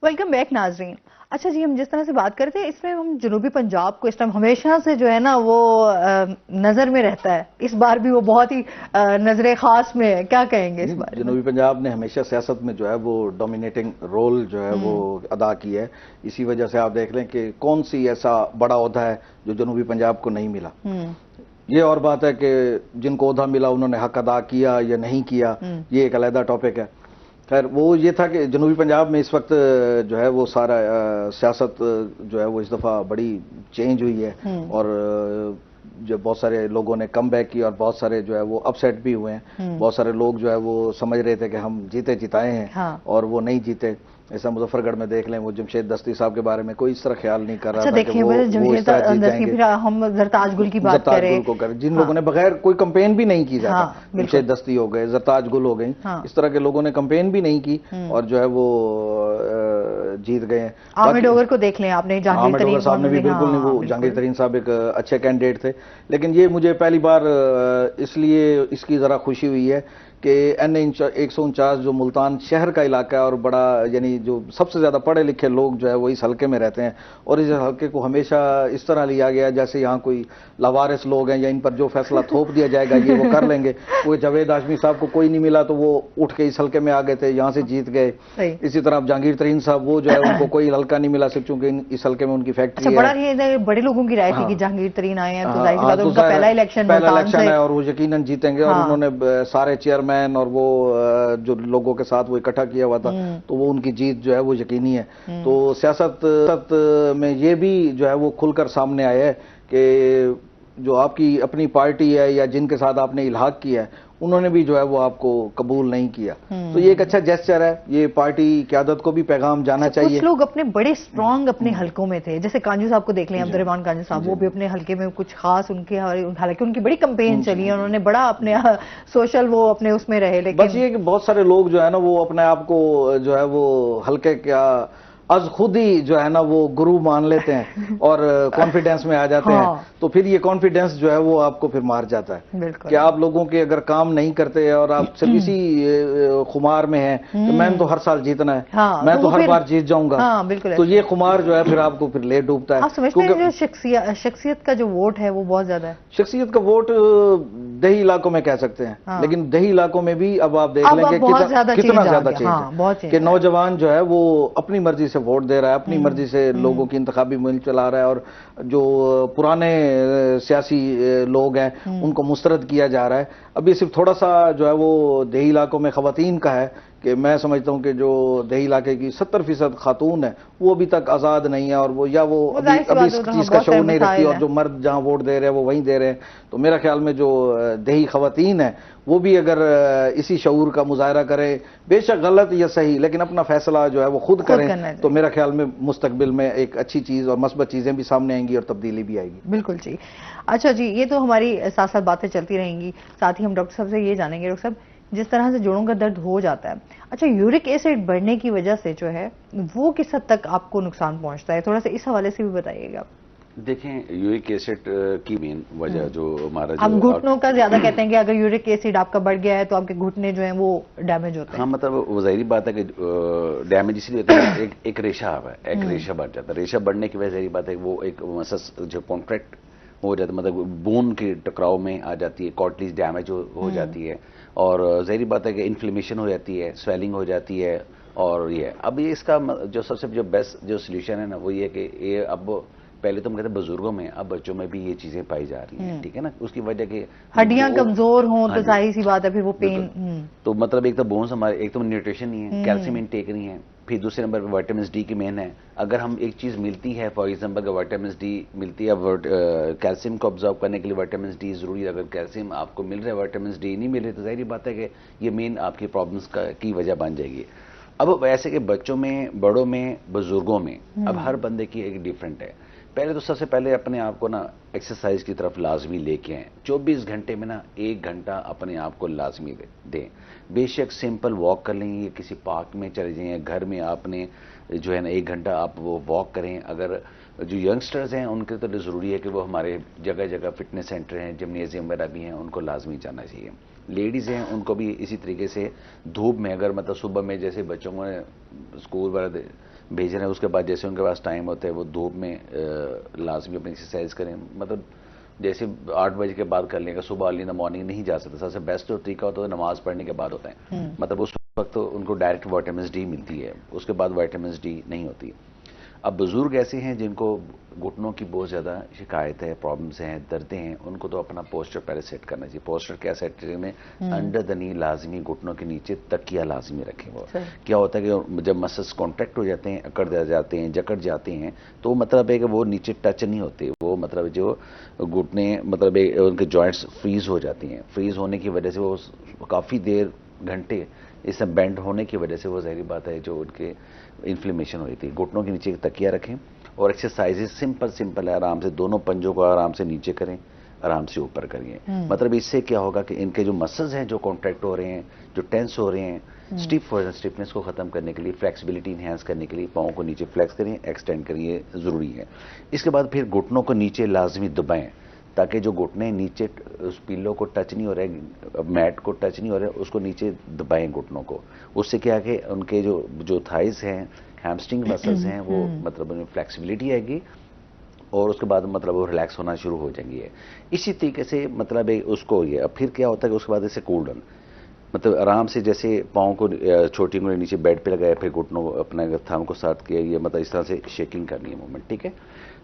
ویلکم بیک ناظرین۔ اچھا جی، ہم جس طرح سے بات کرتے ہیں اس میں ہم جنوبی پنجاب کو اس ٹائم ہمیشہ سے جو ہے نا وہ نظر میں رہتا ہے، اس بار بھی وہ بہت ہی نظر خاص میں ہے، کیا کہیں گے اس بار؟ جنوبی پنجاب نے ہمیشہ سیاست میں جو ہے وہ ڈومینیٹنگ رول جو ہے وہ ادا کیا ہے، اسی وجہ سے آپ دیکھ لیں کہ کون سی ایسا بڑا عہدہ ہے جو جنوبی پنجاب کو نہیں ملا۔ یہ اور بات ہے کہ جن کو عہدہ ملا انہوں نے حق ادا کیا یا نہیں کیا، یہ ایک علیحدہ ٹاپک ہے۔ خیر، وہ یہ تھا کہ جنوبی پنجاب میں اس وقت جو ہے وہ سارا سیاست جو ہے وہ اس دفعہ بڑی چینج ہوئی ہے، اور جو بہت سارے لوگوں نے کم بیک کی اور بہت سارے جو ہے وہ اپ سیٹ بھی ہوئے ہیں۔ بہت سارے لوگ جو ہے وہ سمجھ رہے تھے کہ ہم جیتے جتائے ہیں اور وہ نہیں جیتے۔ ایسا مظفر گڑھ میں دیکھ لیں، وہ جمشید دستی صاحب کے بارے میں کوئی اس طرح خیال نہیں کر رہا تھا کہ وہ اس طرح جیت جائیں گے۔ ہم زرتاج گل کی بات کریں، جن لوگوں نے بغیر کوئی کمپین بھی نہیں کی جاتا، جمشید دستی ہو گئے، زرتاج گل ہو گئی، اس طرح کے لوگوں نے کمپین بھی نہیں کی اور جو ہے وہ جیت گئے ہیں۔ عامر ڈوگر کو دیکھ لیں آپ نے، عامر ڈوگر صاحب نے بھی بالکل نہیں، وہ جہانگیر ترین صاحب ایک اچھے کینڈیڈیٹ تھے، لیکن یہ مجھے پہلی بار اس لیے اس کی ذرا خوشی ہوئی ہے کہ این 149 جو ملتان شہر کا علاقہ ہے اور بڑا، یعنی جو سب سے زیادہ پڑھے لکھے لوگ جو ہے وہ اس حلقے میں رہتے ہیں، اور اس حلقے کو ہمیشہ اس طرح لیا گیا جیسے یہاں کوئی لاوارث لوگ ہیں یا ان پر جو فیصلہ تھوپ دیا جائے گا یہ وہ کر لیں گے۔ وہ جاوید ہاشمی صاحب کو کوئی نہیں ملا تو وہ اٹھ کے اس حلقے میں آ گئے تھے، یہاں سے جیت گئے۔ اسی طرح جہانگیر ترین صاحب، وہ جو ہے ان کو کوئی حلقہ نہیں ملا صرف چونکہ اس حلقے میں ان کی فیکٹری ہے۔ بڑے لوگوں کی رائے تھی کہ جہانگیر ترین آئے ہیں تو ظاہر بات ہے ان کا پہلا الیکشن ہے اور وہ یقیناً جیتیں گے، اور انہوں نے سارے چیئرمین اور وہ جو لوگوں کے ساتھ وہ اکٹھا کیا ہوا تھا تو وہ ان کی جیت جو ہے وہ یقینی ہے۔ تو سیاست میں یہ بھی جو ہے وہ کھل کر سامنے آیا ہے کہ جو آپ کی اپنی پارٹی ہے یا جن کے ساتھ آپ نے الحاق کیا ہے انہوں نے بھی جو ہے وہ آپ کو قبول نہیں کیا، تو یہ ایک اچھا جیسچر ہے، یہ پارٹی قیادت کو بھی پیغام جانا چاہیے۔ کچھ لوگ اپنے بڑے سٹرونگ اپنے حلقوں میں تھے، جیسے کانجو صاحب کو دیکھ لیں، عبدالرحمان کانجو صاحب، وہ بھی اپنے حلقے میں کچھ خاص ان کے، حالانکہ ان کی بڑی کمپین چلی ہے، انہوں نے بڑا اپنے سوشل وہ اپنے اس میں رہے، لیکن بس یہ کہ بہت سارے لوگ جو ہے نا وہ اپنے آپ کو جو ہے وہ حلقے کیا از خود ہی جو ہے نا وہ گرو مان لیتے ہیں اور کانفیڈنس میں آ جاتے ہیں، تو پھر یہ کانفیڈنس جو ہے وہ آپ کو پھر مار جاتا ہے کہ آپ لوگوں کے اگر کام نہیں کرتے اور آپ صرف اسی خمار میں ہیں کہ میں نے تو ہر سال جیتنا ہے، میں تو ہر بار جیت جاؤں گا، تو یہ خمار جو ہے پھر آپ کو پھر لے ڈوبتا ہے۔ آپ سمجھتے ہیں جو شخصیت کا جو ووٹ ہے وہ بہت زیادہ ہے؟ شخصیت کا ووٹ دیہی علاقوں میں کہہ سکتے ہیں، لیکن دیہی علاقوں میں بھی اب آپ دیکھ لیں کہ کتنا زیادہ چینج ہے کہ نوجوان جو ہے وہ اپنی مرضی سے سے ووٹ دے رہا ہے, اپنی مرضی سے لوگوں کی انتخابی مہم چلا رہا ہے, اور جو پرانے سیاسی لوگ ہیں ان کو مسترد کیا جا رہا ہے. اب یہ صرف تھوڑا سا جو ہے وہ دیہی علاقوں میں خواتین کا ہے کہ میں سمجھتا ہوں کہ جو دیہی علاقے کی 70% خاتون ہیں وہ ابھی تک آزاد نہیں ہے, اور وہ یا وہ ابھی اس چیز کا شعور نہیں رکھتی, اور جو مرد جہاں ووٹ دے رہے ہیں وہ وہیں دے رہے ہیں. تو میرا خیال میں جو دیہی خواتین ہیں وہ بھی اگر اسی شعور کا مظاہرہ کرے, بے شک غلط یا صحیح, لیکن اپنا فیصلہ جو ہے وہ خود کریں, تو میرا خیال میں مستقبل میں ایک اچھی چیز اور مثبت چیزیں بھی سامنے آئیں گی اور تبدیلی بھی آئے گی. بالکل جی. اچھا جی, یہ تو ہماری ساتھ ساتھ باتیں چلتی رہیں گی, ساتھ ہی ہم ڈاکٹر صاحب سے یہ جانیں گے ڈاکٹر صاحب جس طرح سے جوڑوں کا درد ہو جاتا ہے, اچھا یورک ایسڈ بڑھنے کی وجہ سے جو ہے وہ کس حد تک آپ کو نقصان پہنچتا ہے, تھوڑا سا اس حوالے سے بھی بتائیے گا. دیکھیں یورک ایسڈ کی مین وجہ جو ہمارا ہم گھٹنوں کا زیادہ کہتے ہیں کہ اگر یورک ایسڈ آپ کا بڑھ گیا ہے تو آپ کے گھٹنے جو ہیں وہ ڈیمیج ہوتے ہیں. ہاں مطلب وہ ظاہری بات ہے کہ ڈیمیج اس لیے ہوتا ہے, ایک ریشہ ہے, ایک ریشہ بڑھ جاتا ہے. ریشہ بڑھنے کی وجہ ظاہری بات ہے وہ ایک مسس جو کانٹریکٹ ہو جاتا ہے, مطلب بون کے ٹکراؤ میں آ جاتی ہے, کارٹلیج ڈیمیج ہو جاتی ہے, اور ظاہری بات ہے کہ انفلیمیشن ہو جاتی ہے, سویلنگ ہو جاتی ہے. اور یہ اب یہ اس کا جو سب سے جو بیسٹ جو سلیوشن ہے نا وہ یہ کہ یہ اب پہلے تو ہم کہتے ہیں بزرگوں میں, اب بچوں میں بھی یہ چیزیں پائی جا رہی ہیں, ٹھیک ہے نا, اس کی وجہ کہ ہڈیاں کمزور ہوں تو ظاہر سی بات ہے پھر وہ پین. تو مطلب ایک تو بونز ہمارے, ایک تو نیوٹریشن نہیں ہے, کیلشیم انٹیک نہیں ہے, پھر دوسرے نمبر پہ وائٹامنس ڈی کی مین ہے. اگر ہم ایک چیز ملتی ہے, فار ایگزامپل کہ وائٹامنس ڈی ملتی ہے, کیلشیم کو آبزرو کرنے کے لیے وائٹامنس ڈی ضروری ہے. اگر کیلشیم آپ کو مل رہا ہے, وائٹامنس ڈی نہیں مل رہی, تو ظاہری بات ہے کہ یہ مین آپ کی پرابلمس کی وجہ بن جائے گی. اب ایسے کہ بچوں میں, بڑوں میں, بزرگوں میں اب ہر بندے کی ایک ڈیفرنٹ ہے. پہلے تو سب سے پہلے اپنے آپ کو نا ایکسرسائز کی طرف لازمی لے کے آئیں. 24 گھنٹے میں نا 1 گھنٹہ اپنے آپ کو لازمی دیں. بے شک سمپل واک کر لیں, یا کسی پارک میں چلے جائیں, گھر میں آپ نے جو ہے نا 1 گھنٹہ آپ وہ واک کریں. اگر جو ینگسٹرز ہیں ان کے تو ضروری ہے کہ وہ ہمارے جگہ جگہ فٹنس سینٹر ہیں, جمنیزیم وغیرہ بھی ہیں, ان کو لازمی جانا چاہیے. لیڈیز ہیں ان کو بھی اسی طریقے سے دھوپ میں, اگر مطلب صبح میں جیسے بچوں کو اسکول وغیرہ بھیج رہے ہیں, اس کے بعد جیسے ان کے پاس ٹائم ہوتا ہے وہ دھوپ میں لازمی اپنی ایکسرسائز کریں. مطلب جیسے 8 بجے کے بعد کر لیں گے, صبح ارلی ان دا مارننگ نہیں جا سکتا. سب سے بیسٹ طریقہ ہوتا ہے نماز پڑھنے کے بعد ہوتا ہے, مطلب اس وقت ان کو ڈائریکٹ وائٹامنس ڈی ملتی ہے, اس کے بعد وائٹامنس ڈی نہیں ہوتی. اب بزرگ ایسے ہیں جن کو گھٹنوں کی بہت زیادہ شکایت ہے, پرابلمس ہیں, دردیں ہیں, ان کو تو اپنا پوسچر پہلے سیٹ کرنا چاہیے. پوسچر کیا سیٹ کرنے, انڈر دا نی لازمی گھٹنوں کے نیچے تکیہ لازمی رکھیں. وہ کیا ہوتا ہے کہ جب مسلس کانٹیکٹ ہو جاتے ہیں, اکڑ جاتے ہیں, جکڑ جاتے ہیں, تو مطلب ہے کہ وہ نیچے ٹچ نہیں ہوتے, وہ مطلب جو گھٹنے مطلب ان کے جوائنٹس فریز ہو جاتی ہیں. فریز ہونے کی وجہ سے وہ کافی دیر گھنٹے اس میں بینڈ ہونے کی وجہ سے وہ ظاہری بات ہے جو ان کے انفلیمیشن ہوئی تھی. گھٹنوں کے نیچے ایک تکیہ رکھیں, اور ایکسرسائزز سمپل ہے, آرام سے دونوں پنجوں کو آرام سے نیچے کریں, آرام سے اوپر کریے. مطلب اس سے کیا ہوگا کہ ان کے جو مسلز ہیں جو کانٹریکٹ ہو رہے ہیں, جو ٹینس ہو رہے ہیں, اسٹیف ہو رہے ہیں, اسٹیفنس کو ختم کرنے کے لیے, فلیکسیبلٹی انہینس کرنے کے لیے پاؤں کو نیچے فلیکس کریں, ایکسٹینڈ کریے, ضروری ہے. اس کے بعد پھر گھٹنوں کو نیچے لازمی دبائیں, تاکہ جو گھٹنے نیچے اس پیلو کو ٹچ نہیں ہو رہے, میٹ کو ٹچ نہیں ہو رہے, اس کو نیچے دبائیں گھٹنوں کو. اس سے کیا کہ ان کے جو تھائز ہیں, ہیمسٹرنگ مسلز ہیں, وہ مطلب ان میں فلیکسیبلٹی آئے گی, اور اس کے بعد مطلب وہ ریلیکس ہونا شروع ہو جائیں گے. اسی طریقے سے مطلب اس کو یہ اب پھر کیا ہوتا ہے کہ اس کے بعد اسے کول ڈاؤن, مطلب آرام سے جیسے پاؤں کو چھوٹی انگلی نیچے بیڈ پہ لگایا, پھر گھٹنوں کو اپنے تھام کو ساتھ کیا, یہ مطلب اس طرح سے شیکنگ کرنی ہے موومنٹ, ٹھیک ہے.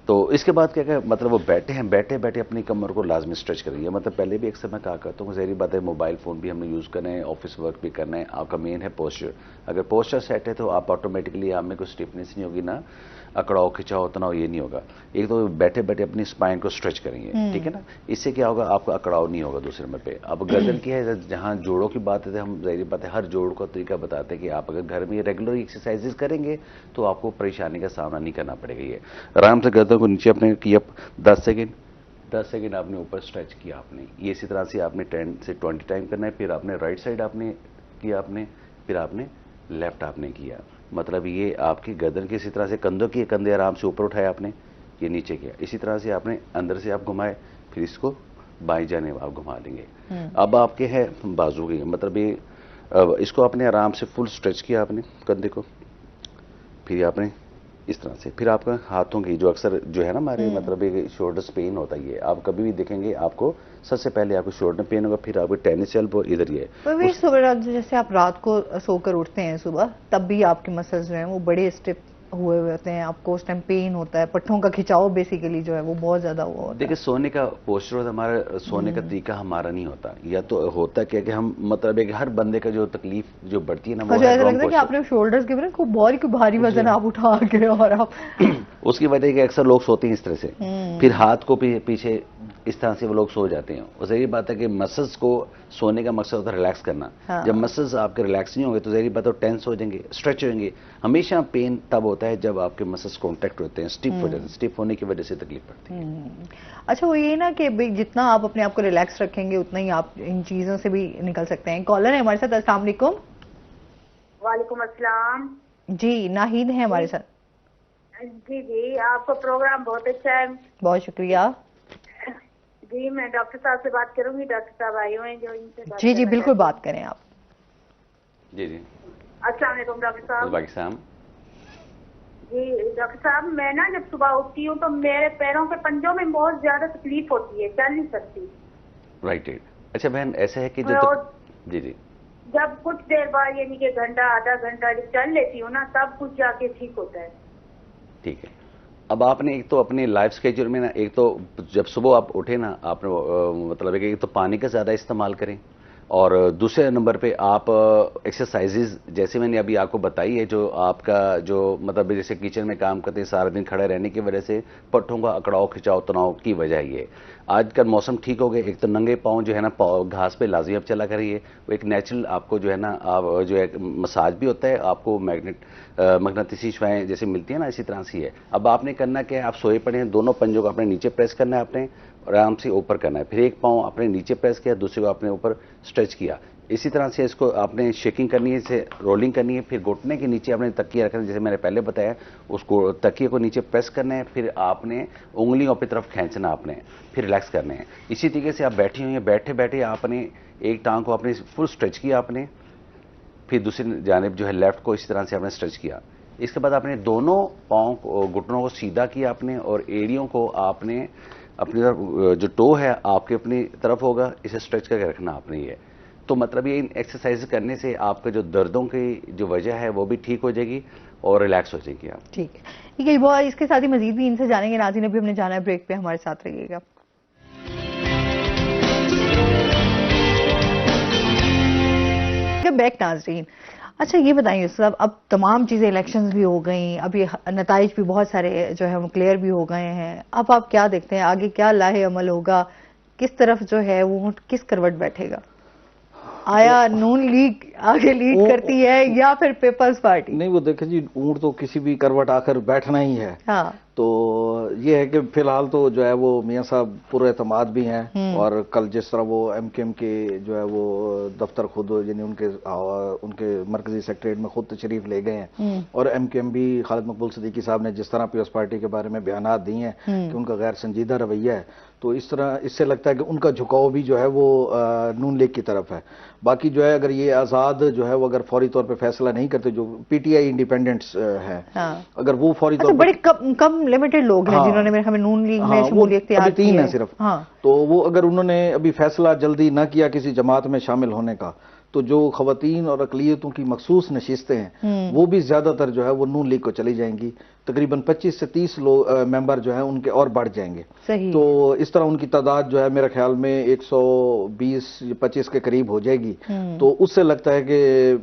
تو اس کے بعد کیا کہ مطلب وہ بیٹھے ہیں, بیٹھے اپنی کمر کو لازمی اسٹریچ کریے. مطلب پہلے بھی اکثر میں کہا کرتا ہوں, ظاہری بات ہے موبائل فون بھی ہم نے یوز کرنا ہے, آفس ورک بھی کرنا ہے, آپ کا مین ہے پوسچر. اگر پوسچر سیٹ ہے تو آپ آٹومیٹکلی آپ میں کوئی اسٹیفنس نہیں ہوگی, نہ اکڑاؤ کھچاؤ اتنا یہ نہیں ہوگا. ایک تو بیٹھے اپنی اسپائن کو اسٹریچ کریں گے, ٹھیک ہے نا, اس سے کیا ہوگا آپ کا اکڑاؤ نہیں ہوگا. دوسرے نمبر پہ اب گردن کی ہے, جہاں جوڑوں کی بات ہے ہم ظاہری بات ہے ہر جوڑ کا طریقہ بتاتے ہیں کہ آپ اگر گھر میں ریگولر ایکسرسائزز کریں گے تو آپ کو پریشانی کا سامنا نہیں کرنا پڑے گا. یہ آرام سے گردن کو نیچے اپنے کیا 10 سیکنڈ آپ نے اوپر اسٹریچ کیا, آپ نے یہ اسی طرح سے آپ نے 10 سے 20 ٹائم کرنا ہے. پھر آپ نے رائٹ سائڈ آپ نے کیا, پھر آپ نے لیفٹ آپ نے کیا. مطلب یہ آپ کی گردن کی اسی طرح سے کندھوں کی کندھے آرام سے اوپر اٹھائے آپ نے, یہ نیچے کیا, اسی طرح سے آپ نے اندر سے آپ گھمائے, پھر اس کو بائیں جانب آپ گھما لیں گے. اب آپ کے ہے بازو کی, مطلب یہ اس کو آپ نے آرام سے فل اسٹریچ کیا آپ نے کندھے کو, پھر آپ نے اس طرح سے, پھر آپ کا ہاتھوں کی جو اکثر جو ہے نا ہمارے مطلب شولڈرز پین ہوتا ہے, آپ کبھی بھی دیکھیں گے آپ کو سب سے پہلے آپ کو شولڈر پین ہوگا, پھر آپ کو ٹینس ایلبو ادھر ہی ہے. صبح جیسے آپ رات کو سو کر اٹھتے ہیں صبح, تب بھی آپ کے مسلز جو ہیں وہ بڑے اسٹیف ہوئے ہوتے ہیں آپ کو اس ٹائم پین ہوتا ہے, پٹھوں کا کھچاؤ بیسیکلی جو ہے وہ بہت زیادہ ہوا ہوتا ہے. دیکھیں سونے کا پوسچر ہوتا ہے ہمارا, سونے کا طریقہ ہمارا نہیں ہوتا, یا تو ہوتا کیا کہ ہم مطلب ہے کہ ہر بندے کا جو تکلیف جو بڑھتی ہے نا وہ ایسا لگتا ہے کہ آپ نے شولڈرز کے اوپر کوئی بھاری وزن آپ اٹھا کے, اور آپ اس کی وجہ ہے کہ اکثر لوگ سوتے ہیں اس طرح سے, پھر ہاتھ کو پیچھے اس طرح سے وہ لوگ سو جاتے ہیں. اور ظاہری بات ہے کہ مسلز کو سونے کا مقصد ہوتا ہے ریلیکس کرنا. جب مسلز آپ کے ریلیکس نہیں ہوں گے تو ظاہری بات ہے ٹینس ہو جائیں گے, اسٹریچ ہویں گے. ہمیشہ پین تب ہوتا ہے جب آپ کے مسلز کانٹیکٹ ہوتے ہیں, اسٹیف ہو جاتے ہیں, اسٹیف ہونے کی وجہ سے تکلیف پڑتی ہے. اچھا وہ یہ نا کہ جتنا آپ اپنے آپ کو ریلیکس رکھیں گے اتنا ہی آپ ان چیزوں سے بھی نکل سکتے ہیں. کالر ہے ہمارے ساتھ, السلام علیکم. وعلیکم السلام. جی ناہید ہیں ہمارے ساتھ. جی آپ کا پروگرام بہت اچھا ہے. بہت شکریہ. جی میں ڈاکٹر صاحب سے بات کروں گی, ڈاکٹر صاحب آئے ہوئے ہیں جو ان سے جی بالکل بات کریں آپ. جی السلام علیکم ڈاکٹر صاحب. وعلیکم السلام. جی ڈاکٹر صاحب میں نا جب صبح اٹھتی ہوں تو میرے پیروں کے پنجوں میں بہت زیادہ تکلیف ہوتی ہے, چل نہیں سکتی. رائٹ. اچھا بہن ایسا ہے کہ جو جی جب کچھ دیر بعد یعنی کہ گھنٹہ آدھا گھنٹہ جب چل لیتی ہوں نا تب کچھ جا کے ٹھیک ہوتا ہے. ٹھیک ہے. اب آپ نے ایک تو اپنے لائف اسکیجول میں نا, ایک تو جب صبح آپ اٹھیں نا, آپ نے مطلب ہے کہ ایک تو پانی کا زیادہ استعمال کریں, اور دوسرے نمبر پہ آپ ایکسرسائزز جیسے میں نے ابھی آپ کو بتائی ہے, جو آپ کا جو مطلب جیسے کچن میں کام کرتے ہیں سارا دن کھڑے رہنے کی وجہ سے پٹھوں کا اکڑاؤ کھچاؤ تناؤ کی وجہ یہ. آج کل موسم ٹھیک ہو گئے, ایک تو ننگے پاؤں جو ہے نا گھاس پہ لازمی اب چلا کریے, وہ ایک نیچرل آپ کو جو ہے نا آپ جو ہے مساج بھی ہوتا ہے, آپ کو مغناطیسی شعاعیں جیسے ملتی ہیں نا اسی طرح سے ہے. اب آپ نے کرنا کیا ہے, آپ سوئے پڑے ہیں, دونوں پنجوں کو آپ نے نیچے پریس کرنا ہے آپ نے, اور آرام سے اوپر کرنا ہے. پھر ایک پاؤں آپ نے نیچے پریس کیا, دوسرے کو آپ نے اوپر اسٹریچ کیا. اسی طرح سے اس کو آپ نے شیکنگ کرنی ہے, اسے رولنگ کرنی ہے. پھر گھٹنے کے نیچے آپ نے تکیہ رکھنا ہے, جیسے میں نے پہلے بتایا, اس کو تکیے کو نیچے پریس کرنا ہے. پھر آپ نے انگلیوں پہ طرف کھینچنا آپ نے, پھر ریلیکس کرنے ہیں. اسی طریقے سے آپ بیٹھی ہوئی ہیں, بیٹھے بیٹھے آپ نے ایک ٹانگ کو آپ نے فل اسٹریچ کیا آپ نے, پھر دوسری جانب جو ہے لیفٹ کو اسی طرح سے آپ نے اسٹریچ کیا. اس کے بعد آپ نے دونوں پاؤں کو گھٹنوں کو سیدھا کیا آپ نے, اور ایڑیوں کو آپ نے اپنی طرف, جو ٹو ہے آپ کے اپنی طرف ہوگا, اسے اسٹریچ کر کے رکھنا آپ نے. یہ تو مطلب یہ ایکسرسائز کرنے سے آپ کے جو دردوں کی جو وجہ ہے وہ بھی ٹھیک ہو جائے گی اور ریلیکس ہو جائے گی آپ. ٹھیک ہے, وہ اس کے ساتھ ہی مزید بھی ان سے جانیں گے. ناظرین ابھی ہم نے جانا ہے بریک پہ, ہمارے ساتھ رہیے گا. بیک ناظرین. اچھا یہ بتائیے صاحب, اب تمام چیزیں الیکشنز بھی ہو گئیں, اب یہ نتائج بھی بہت سارے جو ہے وہ کلیئر بھی ہو گئے ہیں. اب آپ کیا دیکھتے ہیں آگے کیا لاہے عمل ہوگا, کس طرف جو ہے وہ کس کروٹ بیٹھے گا؟ آیا نون لیگ آگے لیڈ کرتی ہے یا پھر پیپلز پارٹی؟ نہیں وہ دیکھیں جی, اونٹ تو کسی بھی کروٹ آ کر بیٹھنا ہی ہے. ہاں تو یہ ہے کہ فی الحال تو جو ہے وہ میاں صاحب پورے اعتماد بھی ہیں, اور کل جس طرح وہ ایم کیو ایم کے جو ہے وہ دفتر خود یعنی ان کے مرکزی سیکریٹریٹ میں خود تشریف لے گئے ہیں, اور ایم کیو ایم بھی خالد مقبول صدیقی صاحب نے جس طرح پیپلز پارٹی کے بارے میں بیانات دی ہیں کہ ان کا غیر سنجیدہ رویہ ہے, تو اس سے لگتا ہے کہ ان کا جھکاؤ بھی جو ہے وہ نون لیگ کی طرف ہے. باقی جو ہے اگر یہ آزاد جو ہے وہ اگر فوری طور پہ فیصلہ نہیں کرتے, جو پی ٹی آئی انڈیپینڈنٹس ہیں, اگر وہ فوری طور پر بڑے کم لمیٹڈ لوگ ہیں جنہوں نے میرے خیال میں نون لیگ میں شمولیت اختیار کی ہے, 3 ہیں صرف, تو وہ اگر انہوں نے ابھی فیصلہ جلدی نہ کیا کسی جماعت میں شامل ہونے کا, تو جو خواتین اور اقلیتوں کی مخصوص نشستیں ہیں وہ بھی زیادہ تر جو ہے وہ نون لیگ کو چلی جائیں گی. تقریباً 25 سے 30 ممبر جو ہیں ان کے اور بڑھ جائیں گے. تو اس طرح ان کی تعداد جو ہے میرے خیال میں 120-25 کے قریب ہو جائے گی. تو اس سے لگتا ہے کہ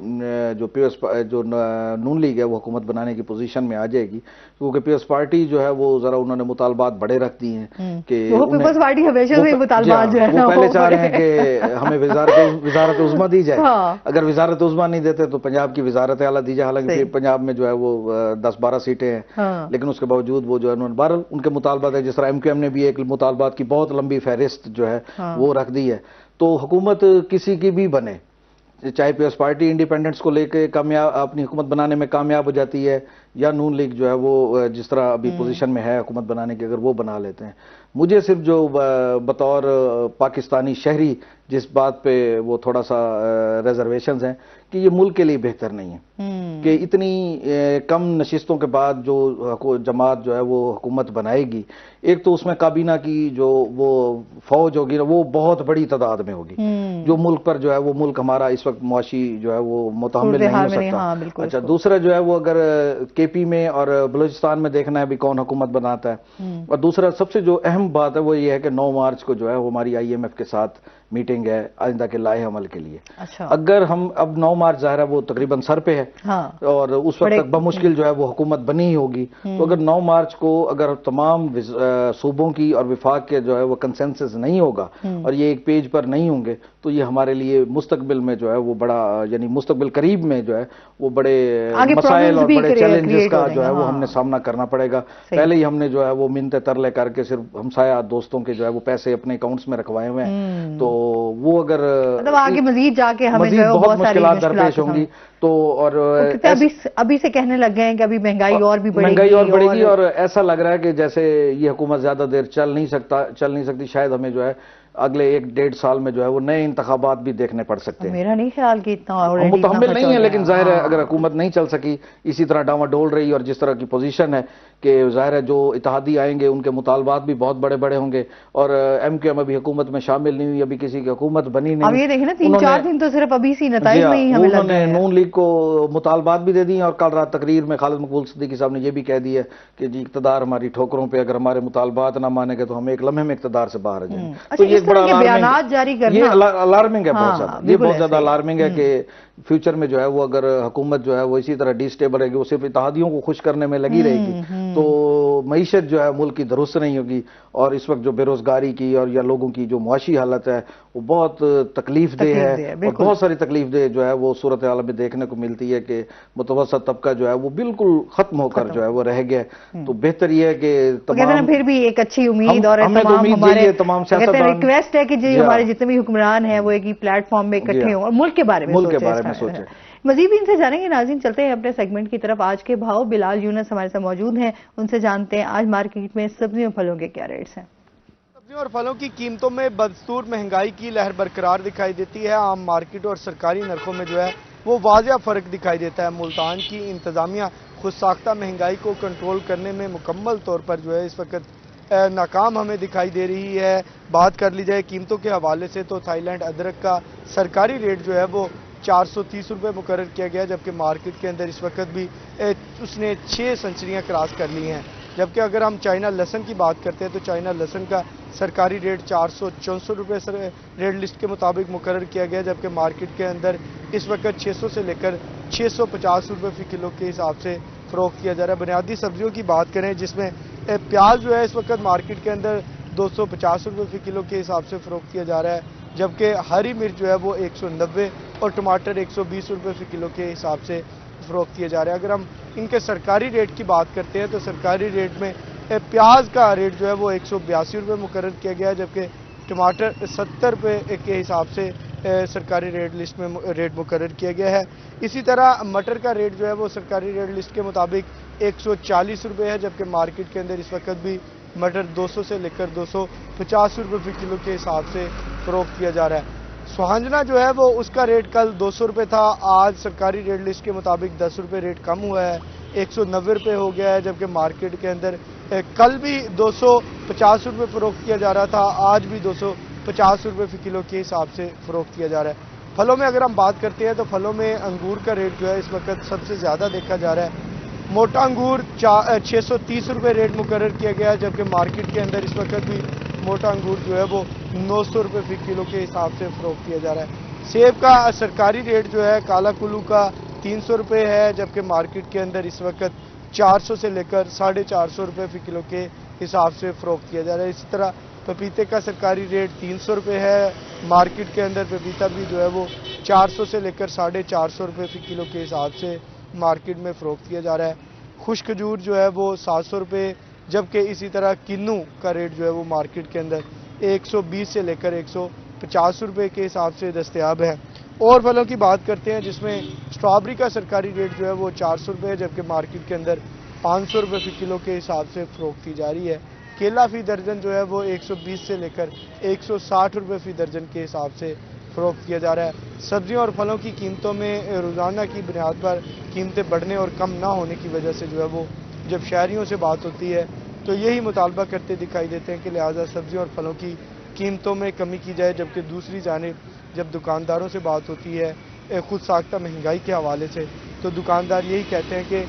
جو نون لیگ ہے وہ حکومت بنانے کی پوزیشن میں آ جائے گی, کیونکہ پیپلز پارٹی جو ہے وہ ذرا انہوں نے مطالبات بڑے رکھ دی ہیں کہ پیپلز پارٹی ہمیشہ سے مطالبات جو ہے وہ پہلے چاہ رہے ہیں کہ ہمیں وزارت عظمیٰ دی جائے. اگر وزارت عظمیٰ نہیں دیتے تو پنجاب کی وزارت اعلیٰ دی جائے, حالانکہ پنجاب میں جو ہے وہ 10-12 سیٹیں ہیں, لیکن اس کے باوجود وہ جو ہے بہرحال ان کے مطالبات ہے. جس طرح ایم کیو ایم نے بھی ایک مطالبات کی بہت لمبی فہرست جو ہے وہ رکھ دی ہے. تو حکومت کسی کی بھی بنے, چاہے پیپلز پارٹی انڈیپینڈنٹس کو لے کے اپنی حکومت بنانے میں کامیاب ہو جاتی ہے, یا نون لیگ جو ہے وہ جس طرح ابھی پوزیشن میں ہے حکومت بنانے کی, اگر وہ بنا لیتے ہیں. مجھے صرف جو بطور پاکستانی شہری جس بات پہ وہ تھوڑا سا ریزرویشنز ہیں کہ یہ ملک کے لیے بہتر نہیں ہے کہ اتنی کم نشستوں کے بعد جو جماعت جو ہے وہ حکومت بنائے گی, ایک تو اس میں کابینہ کی جو وہ فوج ہوگی وہ بہت بڑی تعداد میں ہوگی, جو ملک پر جو ہے وہ ملک ہمارا اس وقت معاشی جو ہے وہ متحمل نہیں ہو سکتا. اچھا دوسرا جو ہے وہ اگر کے پی میں اور بلوچستان میں دیکھنا ہے بھی کون حکومت بناتا ہے, اور دوسرا سب سے جو اہم بات ہے وہ یہ ہے کہ 9 مارچ کو جو ہے وہ ہماری IMF کے ساتھ میٹنگ ہے آئندہ کے لائحہ عمل کے لیے. اگر ہم اب 9 مارچ ظاہر ہے وہ تقریباً سر پہ ہے اور اس وقت تک بمشکل جو ہے وہ حکومت بنی ہی ہوگی, تو اگر 9 مارچ کو اگر تمام صوبوں کی اور وفاق کے جو ہے وہ کنسنسس نہیں ہوگا اور یہ ایک پیج پر نہیں ہوں گے تو یہ ہمارے لیے مستقبل میں جو ہے وہ بڑا, یعنی مستقبل قریب میں جو ہے وہ بڑے مسائل اور بڑے چیلنجز کا جو ہے وہ ہم نے سامنا کرنا پڑے گا. پہلے ہی ہم نے جو ہے وہ منتیں ترلے کر کے صرف ہمسایہ دوستوں کے جو ہے وہ پیسے اپنے اکاؤنٹس میں رکھوائے ہوئے ہیں, تو وہ اگر آگے مزید جا کے ہمیں بہت مشکلات درپیش ہوں گی. تو اور ابھی سے کہنے لگ گئے ہیں کہ ابھی مہنگائی اور بھی بڑھے گی, اور ایسا لگ رہا ہے کہ جیسے یہ حکومت زیادہ دیر چل نہیں سکتی. شاید ہمیں جو ہے اگلے 1-1.5 سال میں جو ہے وہ نئے انتخابات بھی دیکھنے پڑ سکتے ہیں. میرا نہیں خیال کہ اتنا متحمل نہیں ہے, لیکن ظاہر ہے اگر حکومت نہیں چل سکی اسی طرح ڈاما ڈول رہی اور جس طرح کی پوزیشن ہے کہ ظاہر ہے جو اتحادی آئیں گے ان کے مطالبات بھی بہت بڑے بڑے ہوں گے, اور MQM ابھی حکومت میں شامل نہیں ہوئی, ابھی کسی کی حکومت بنی نہیں. اب یہ دیکھیں نا 3-4 دن تو صرف ابھی سی نتائج میں ہی ہمیں لگ رہا ہے. انہوں نے نون لیگ کو مطالبات بھی دے دی اور کل رات تقریر میں خالد مقبول صدیقی صاحب نے یہ بھی کہہ دیا کہ جی اقتدار ہماری ٹھوکروں پہ, اگر ہمارے مطالبات نہ مانے گے تو ہم ایک لمحے میں اقتدار سے باہر آ جائیں گے. تو یہ بڑا الارمنگ ہے, بہت زیادہ, یہ بہت زیادہ الارمنگ ہے کہ فیوچر میں جو ہے وہ اگر حکومت جو ہے وہ اسی طرح ڈی اسٹیبل رہے گی, وہ صرف اتحادیوں کو خوش کرنے میں لگی رہے گی, تو معیشت جو ہے ملک کی درست نہیں ہوگی. اور اس وقت جو بے روزگاری کی اور یا لوگوں کی جو معاشی حالت ہے وہ بہت تکلیف دہ ہے, اور بہت ساری تکلیف دہ جو ہے وہ صورتحال میں دیکھنے کو ملتی ہے کہ متوسط طبقہ جو ہے وہ بالکل ختم ہو کر جو ہے وہ رہ گیا. تو بہتر یہ ہے کہ تمام پھر بھی ایک اچھی امید اور تمام سیاستدان ریکویسٹ ہے کہ ہمارے جتنے بھی حکمران ہیں وہ ایک ہی پلیٹ فارم میں اکٹھے ہوں اور ملک کے بارے میں سوچیں. مزید بھی ان سے جانیں گے. ناظرین چلتے ہیں اپنے سیگمنٹ کی طرف. آج کے بھاؤ بلال یونس ہمارے ساتھ موجود ہیں, ان سے جانتے ہیں آج مارکیٹ میں سبزیوں پھلوں کے کیا ریٹس ہیں. سبزیوں اور پھلوں کی قیمتوں میں بدستور مہنگائی کی لہر برقرار دکھائی دیتی ہے. عام مارکیٹ اور سرکاری نرخوں میں جو ہے وہ واضح فرق دکھائی دیتا ہے. ملتان کی انتظامیہ خود ساختہ مہنگائی کو کنٹرول کرنے میں مکمل طور پر جو ہے اس وقت ناکام ہمیں دکھائی دے رہی ہے. بات کر لی جائے قیمتوں کے حوالے سے تو تھائی لینڈ ادرک کا سرکاری ریٹ جو ہے وہ 430 روپے مقرر کیا گیا, جبکہ مارکیٹ کے اندر اس وقت بھی اس نے 6 سنچریاں کراس کر لی ہیں. جبکہ اگر ہم چائنا لہسن کی بات کرتے ہیں تو چائنا لہسن کا سرکاری ریٹ 464 روپے ریٹ لسٹ کے مطابق مقرر کیا گیا, جبکہ مارکیٹ کے اندر اس وقت 600 سے لے کر 650 روپے فی کلو کے حساب سے فروخت کیا جا رہا ہے. بنیادی سبزیوں کی بات کریں جس میں پیاز جو ہے اس وقت مارکیٹ کے اندر 250 روپے فی کلو کے حساب سے فروخت کیا جا رہا ہے, جبکہ ہری مرچ جو ہے وہ 190 اور ٹماٹر 120 روپے فی کلو کے حساب سے فروخت کیے جا رہے ہیں. اگر ہم ان کے سرکاری ریٹ کی بات کرتے ہیں تو سرکاری ریٹ میں پیاز کا ریٹ جو ہے وہ 182 روپے مقرر کیا گیا ہے, جبکہ ٹماٹر 70 روپے کے حساب سے سرکاری ریٹ لسٹ میں ریٹ مقرر کیا گیا ہے. اسی طرح مٹر کا ریٹ جو ہے وہ سرکاری ریٹ لسٹ کے مطابق 140 روپے ہے, جبکہ مارکیٹ کے اندر اس وقت بھی مٹر 200 سے لے کر 250 روپے فی کلو کے حساب سے فروخت کیا جا رہا ہے. سوہانجنا جو ہے وہ اس کا ریٹ کل 200 روپے تھا, آج سرکاری ریٹ لسٹ کے مطابق 10 روپے ریٹ کم ہوا ہے, 190 روپے ہو گیا ہے, جبکہ مارکیٹ کے اندر کل بھی 250 روپے فروخت کیا جا رہا تھا, آج بھی 250 روپے فی کلو کے حساب سے فروخت کیا جا رہا ہے. پھلوں میں اگر ہم بات کرتے ہیں تو پھلوں میں انگور کا ریٹ جو ہے اس وقت سب سے زیادہ دیکھا جا رہا ہے. موٹا انگور 630 روپے ریٹ مقرر کیا گیا ہے, جبکہ مارکیٹ کے اندر اس وقت بھی موٹا انگور جو ہے وہ 900 روپے فی کلو کے حساب سے فروخت کیا جا رہا ہے. سیب کا سرکاری ریٹ جو ہے کالا کلو کا 300 روپے ہے, جبکہ مارکیٹ کے اندر اس وقت 400 سے لے کر 450 روپے فی کلو کے حساب سے فروخت کیا جا رہا ہے. اسی طرح پپیتے کا سرکاری ریٹ 300 روپے ہے, مارکیٹ کے اندر پپیتا بھی جو ہے وہ 400 سے لے کر 450 روپے فی کلو کے حساب سے مارکیٹ میں فروخت کیا جا رہا ہے. خشک کھجور جو ہے وہ 700 روپے, جبکہ اسی طرح کنو کا ریٹ جو ہے وہ مارکیٹ کے اندر 120 سے لے کر 150 روپے کے حساب سے دستیاب ہے. اور پھلوں کی بات کرتے ہیں جس میں اسٹرابری کا سرکاری ریٹ جو ہے وہ 400 روپے ہے, جبکہ مارکیٹ کے اندر 500 روپے فی کلو کے حساب سے فروخت کی جا رہی ہے. کیلا فی درجن جو ہے وہ 120 سے لے کر 160 روپے فی درجن کے حساب سے فروخت کیا جا رہا ہے. سبزیوں اور پھلوں کی قیمتوں میں روزانہ کی بنیاد پر قیمتیں بڑھنے اور کم نہ ہونے کی وجہ سے جو ہے وہ جب شہریوں سے بات ہوتی ہے تو یہی مطالبہ کرتے دکھائی دیتے ہیں کہ لہٰذا سبزیوں اور پھلوں کی قیمتوں میں کمی کی جائے, جبکہ دوسری جانب جب دکانداروں سے بات ہوتی ہے خود ساختہ مہنگائی کے حوالے سے تو دکاندار یہی کہتے ہیں کہ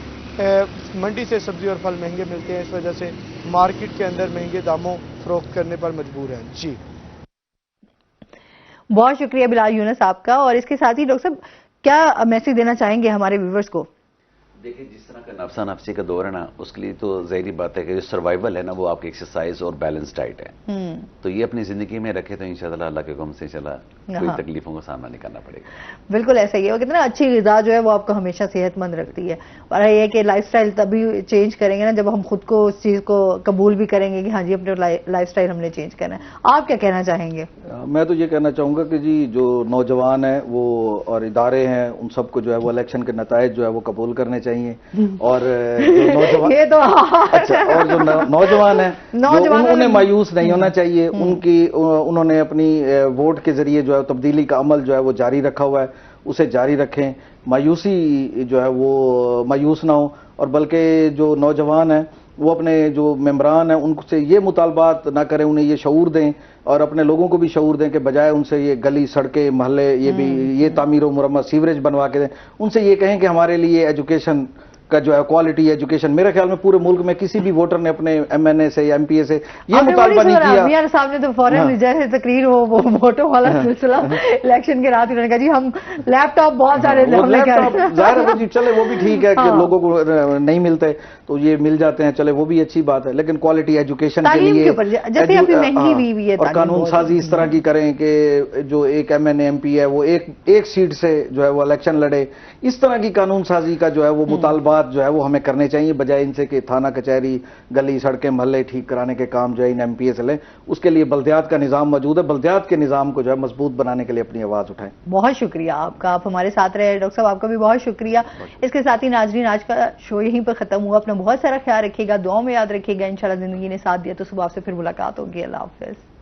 منڈی سے سبزی اور پھل مہنگے ملتے ہیں، اس وجہ سے مارکیٹ کے اندر مہنگے داموں فروخت کرنے پر مجبور ہیں۔ جی بہت شکریہ بلال یونس آپ کا، اور اس کے ساتھ ہی ڈاکٹر صاحب کیا میسج دینا چاہیں گے ہمارے ویورز کو؟ دیکھیں جس طرح کا نفسا نفسی کا دور ہے نا، اس کے لیے تو ظاہری بات ہے کہ جو سروائیول ہے نا وہ آپ کی ایکسرسائز اور بیلنس ڈائٹ ہے، تو یہ اپنی زندگی میں رکھے تو انشاءاللہ اللہ کے حکم سے چلا کوئی تکلیفوں کا سامنا نہیں کرنا پڑے گا۔ بالکل ایسا ہی ہے، وہ کہتے ہیں نا اچھی غذا جو ہے وہ آپ کو ہمیشہ صحت مند رکھتی ہے، اور یہ ہے کہ لائف سٹائل تبھی چینج کریں گے نا جب ہم خود کو اس چیز کو قبول بھی کریں گے کہ ہاں جی اپنے لائف سٹائل ہم نے چینج کرنا ہے۔ آپ کیا کہنا چاہیں گے؟ میں تو یہ کہنا چاہوں گا کہ جی جو نوجوان ہیں وہ اور ادارے ہیں ان سب کو جو ہے وہ الیکشن کے نتائج جو ہے وہ قبول کرنے چاہیے، اور جو نوجوان یہ تو اچھا اور جو نوجوان ہیں انہیں مایوس نہیں ہونا چاہیے، انہوں نے اپنی ووٹ کے ذریعے جو ہے تبدیلی کا عمل جو ہے وہ جاری رکھا ہوا ہے، اسے جاری رکھیں، مایوسی جو ہے وہ مایوس نہ ہو، اور بلکہ جو نوجوان ہیں وہ اپنے جو ممبران ہیں ان سے یہ مطالبات نہ کریں، انہیں یہ شعور دیں اور اپنے لوگوں کو بھی شعور دیں کہ بجائے ان سے یہ گلی سڑکیں محلے یہ تعمیر و مرمت سیوریج بنوا کے دیں، ان سے یہ کہیں کہ ہمارے لیے ایجوکیشن کا جو ہے کوالٹی ایجوکیشن، میرے خیال میں پورے ملک میں کسی بھی ووٹر نے اپنے ایم این اے سے یا ایم پی اے سے یہ مطالبہ نہیں کیا۔ میاں صاحب نے تو فوراً جیسے تقریر ہو وہ ووٹوں والا سلسلہ الیکشن کے رات انہوں نے کہا جی ہم لیپ ٹاپ بہت سارے ظاہر ہے جی، چلے وہ بھی ٹھیک ہے کہ لوگوں کو نہیں ملتے تو یہ مل جاتے ہیں، چلے وہ بھی اچھی بات ہے، لیکن کوالٹی ایجوکیشن کے لیے اور قانون سازی اس طرح کی کریں کہ جو ایک M N A M P ہے وہ ایک سیٹ سے جو ہے وہ الیکشن لڑے، اس طرح کی قانون سازی کا جو ہے وہ مطالبات جو ہے وہ ہمیں کرنے چاہیے، بجائے ان سے کہ تھانہ کچہری گلی سڑکیں محلے ٹھیک کرانے کے کام جو ہے ان ایم پی اے سے لیں۔ اس کے لیے بلدیات کا نظام موجود ہے، بلدیات کے نظام کو جو ہے مضبوط بنانے کے لیے اپنی آواز اٹھائیں۔ بہت شکریہ آپ کا، آپ ہمارے ساتھ رہے ڈاکٹر صاحب، آپ کا بھی بہت شکریہ۔ اس کے ساتھ ہی ناظرین آج کا شو یہیں پر ختم ہوا، اپنا بہت سارا خیال رکھیے گا، دعاؤں میں یاد رکھیے گا، انشاءاللہ زندگی نے ساتھ دیا تو صبح سے پھر ملاقات ہوگی۔ اللہ حافظ۔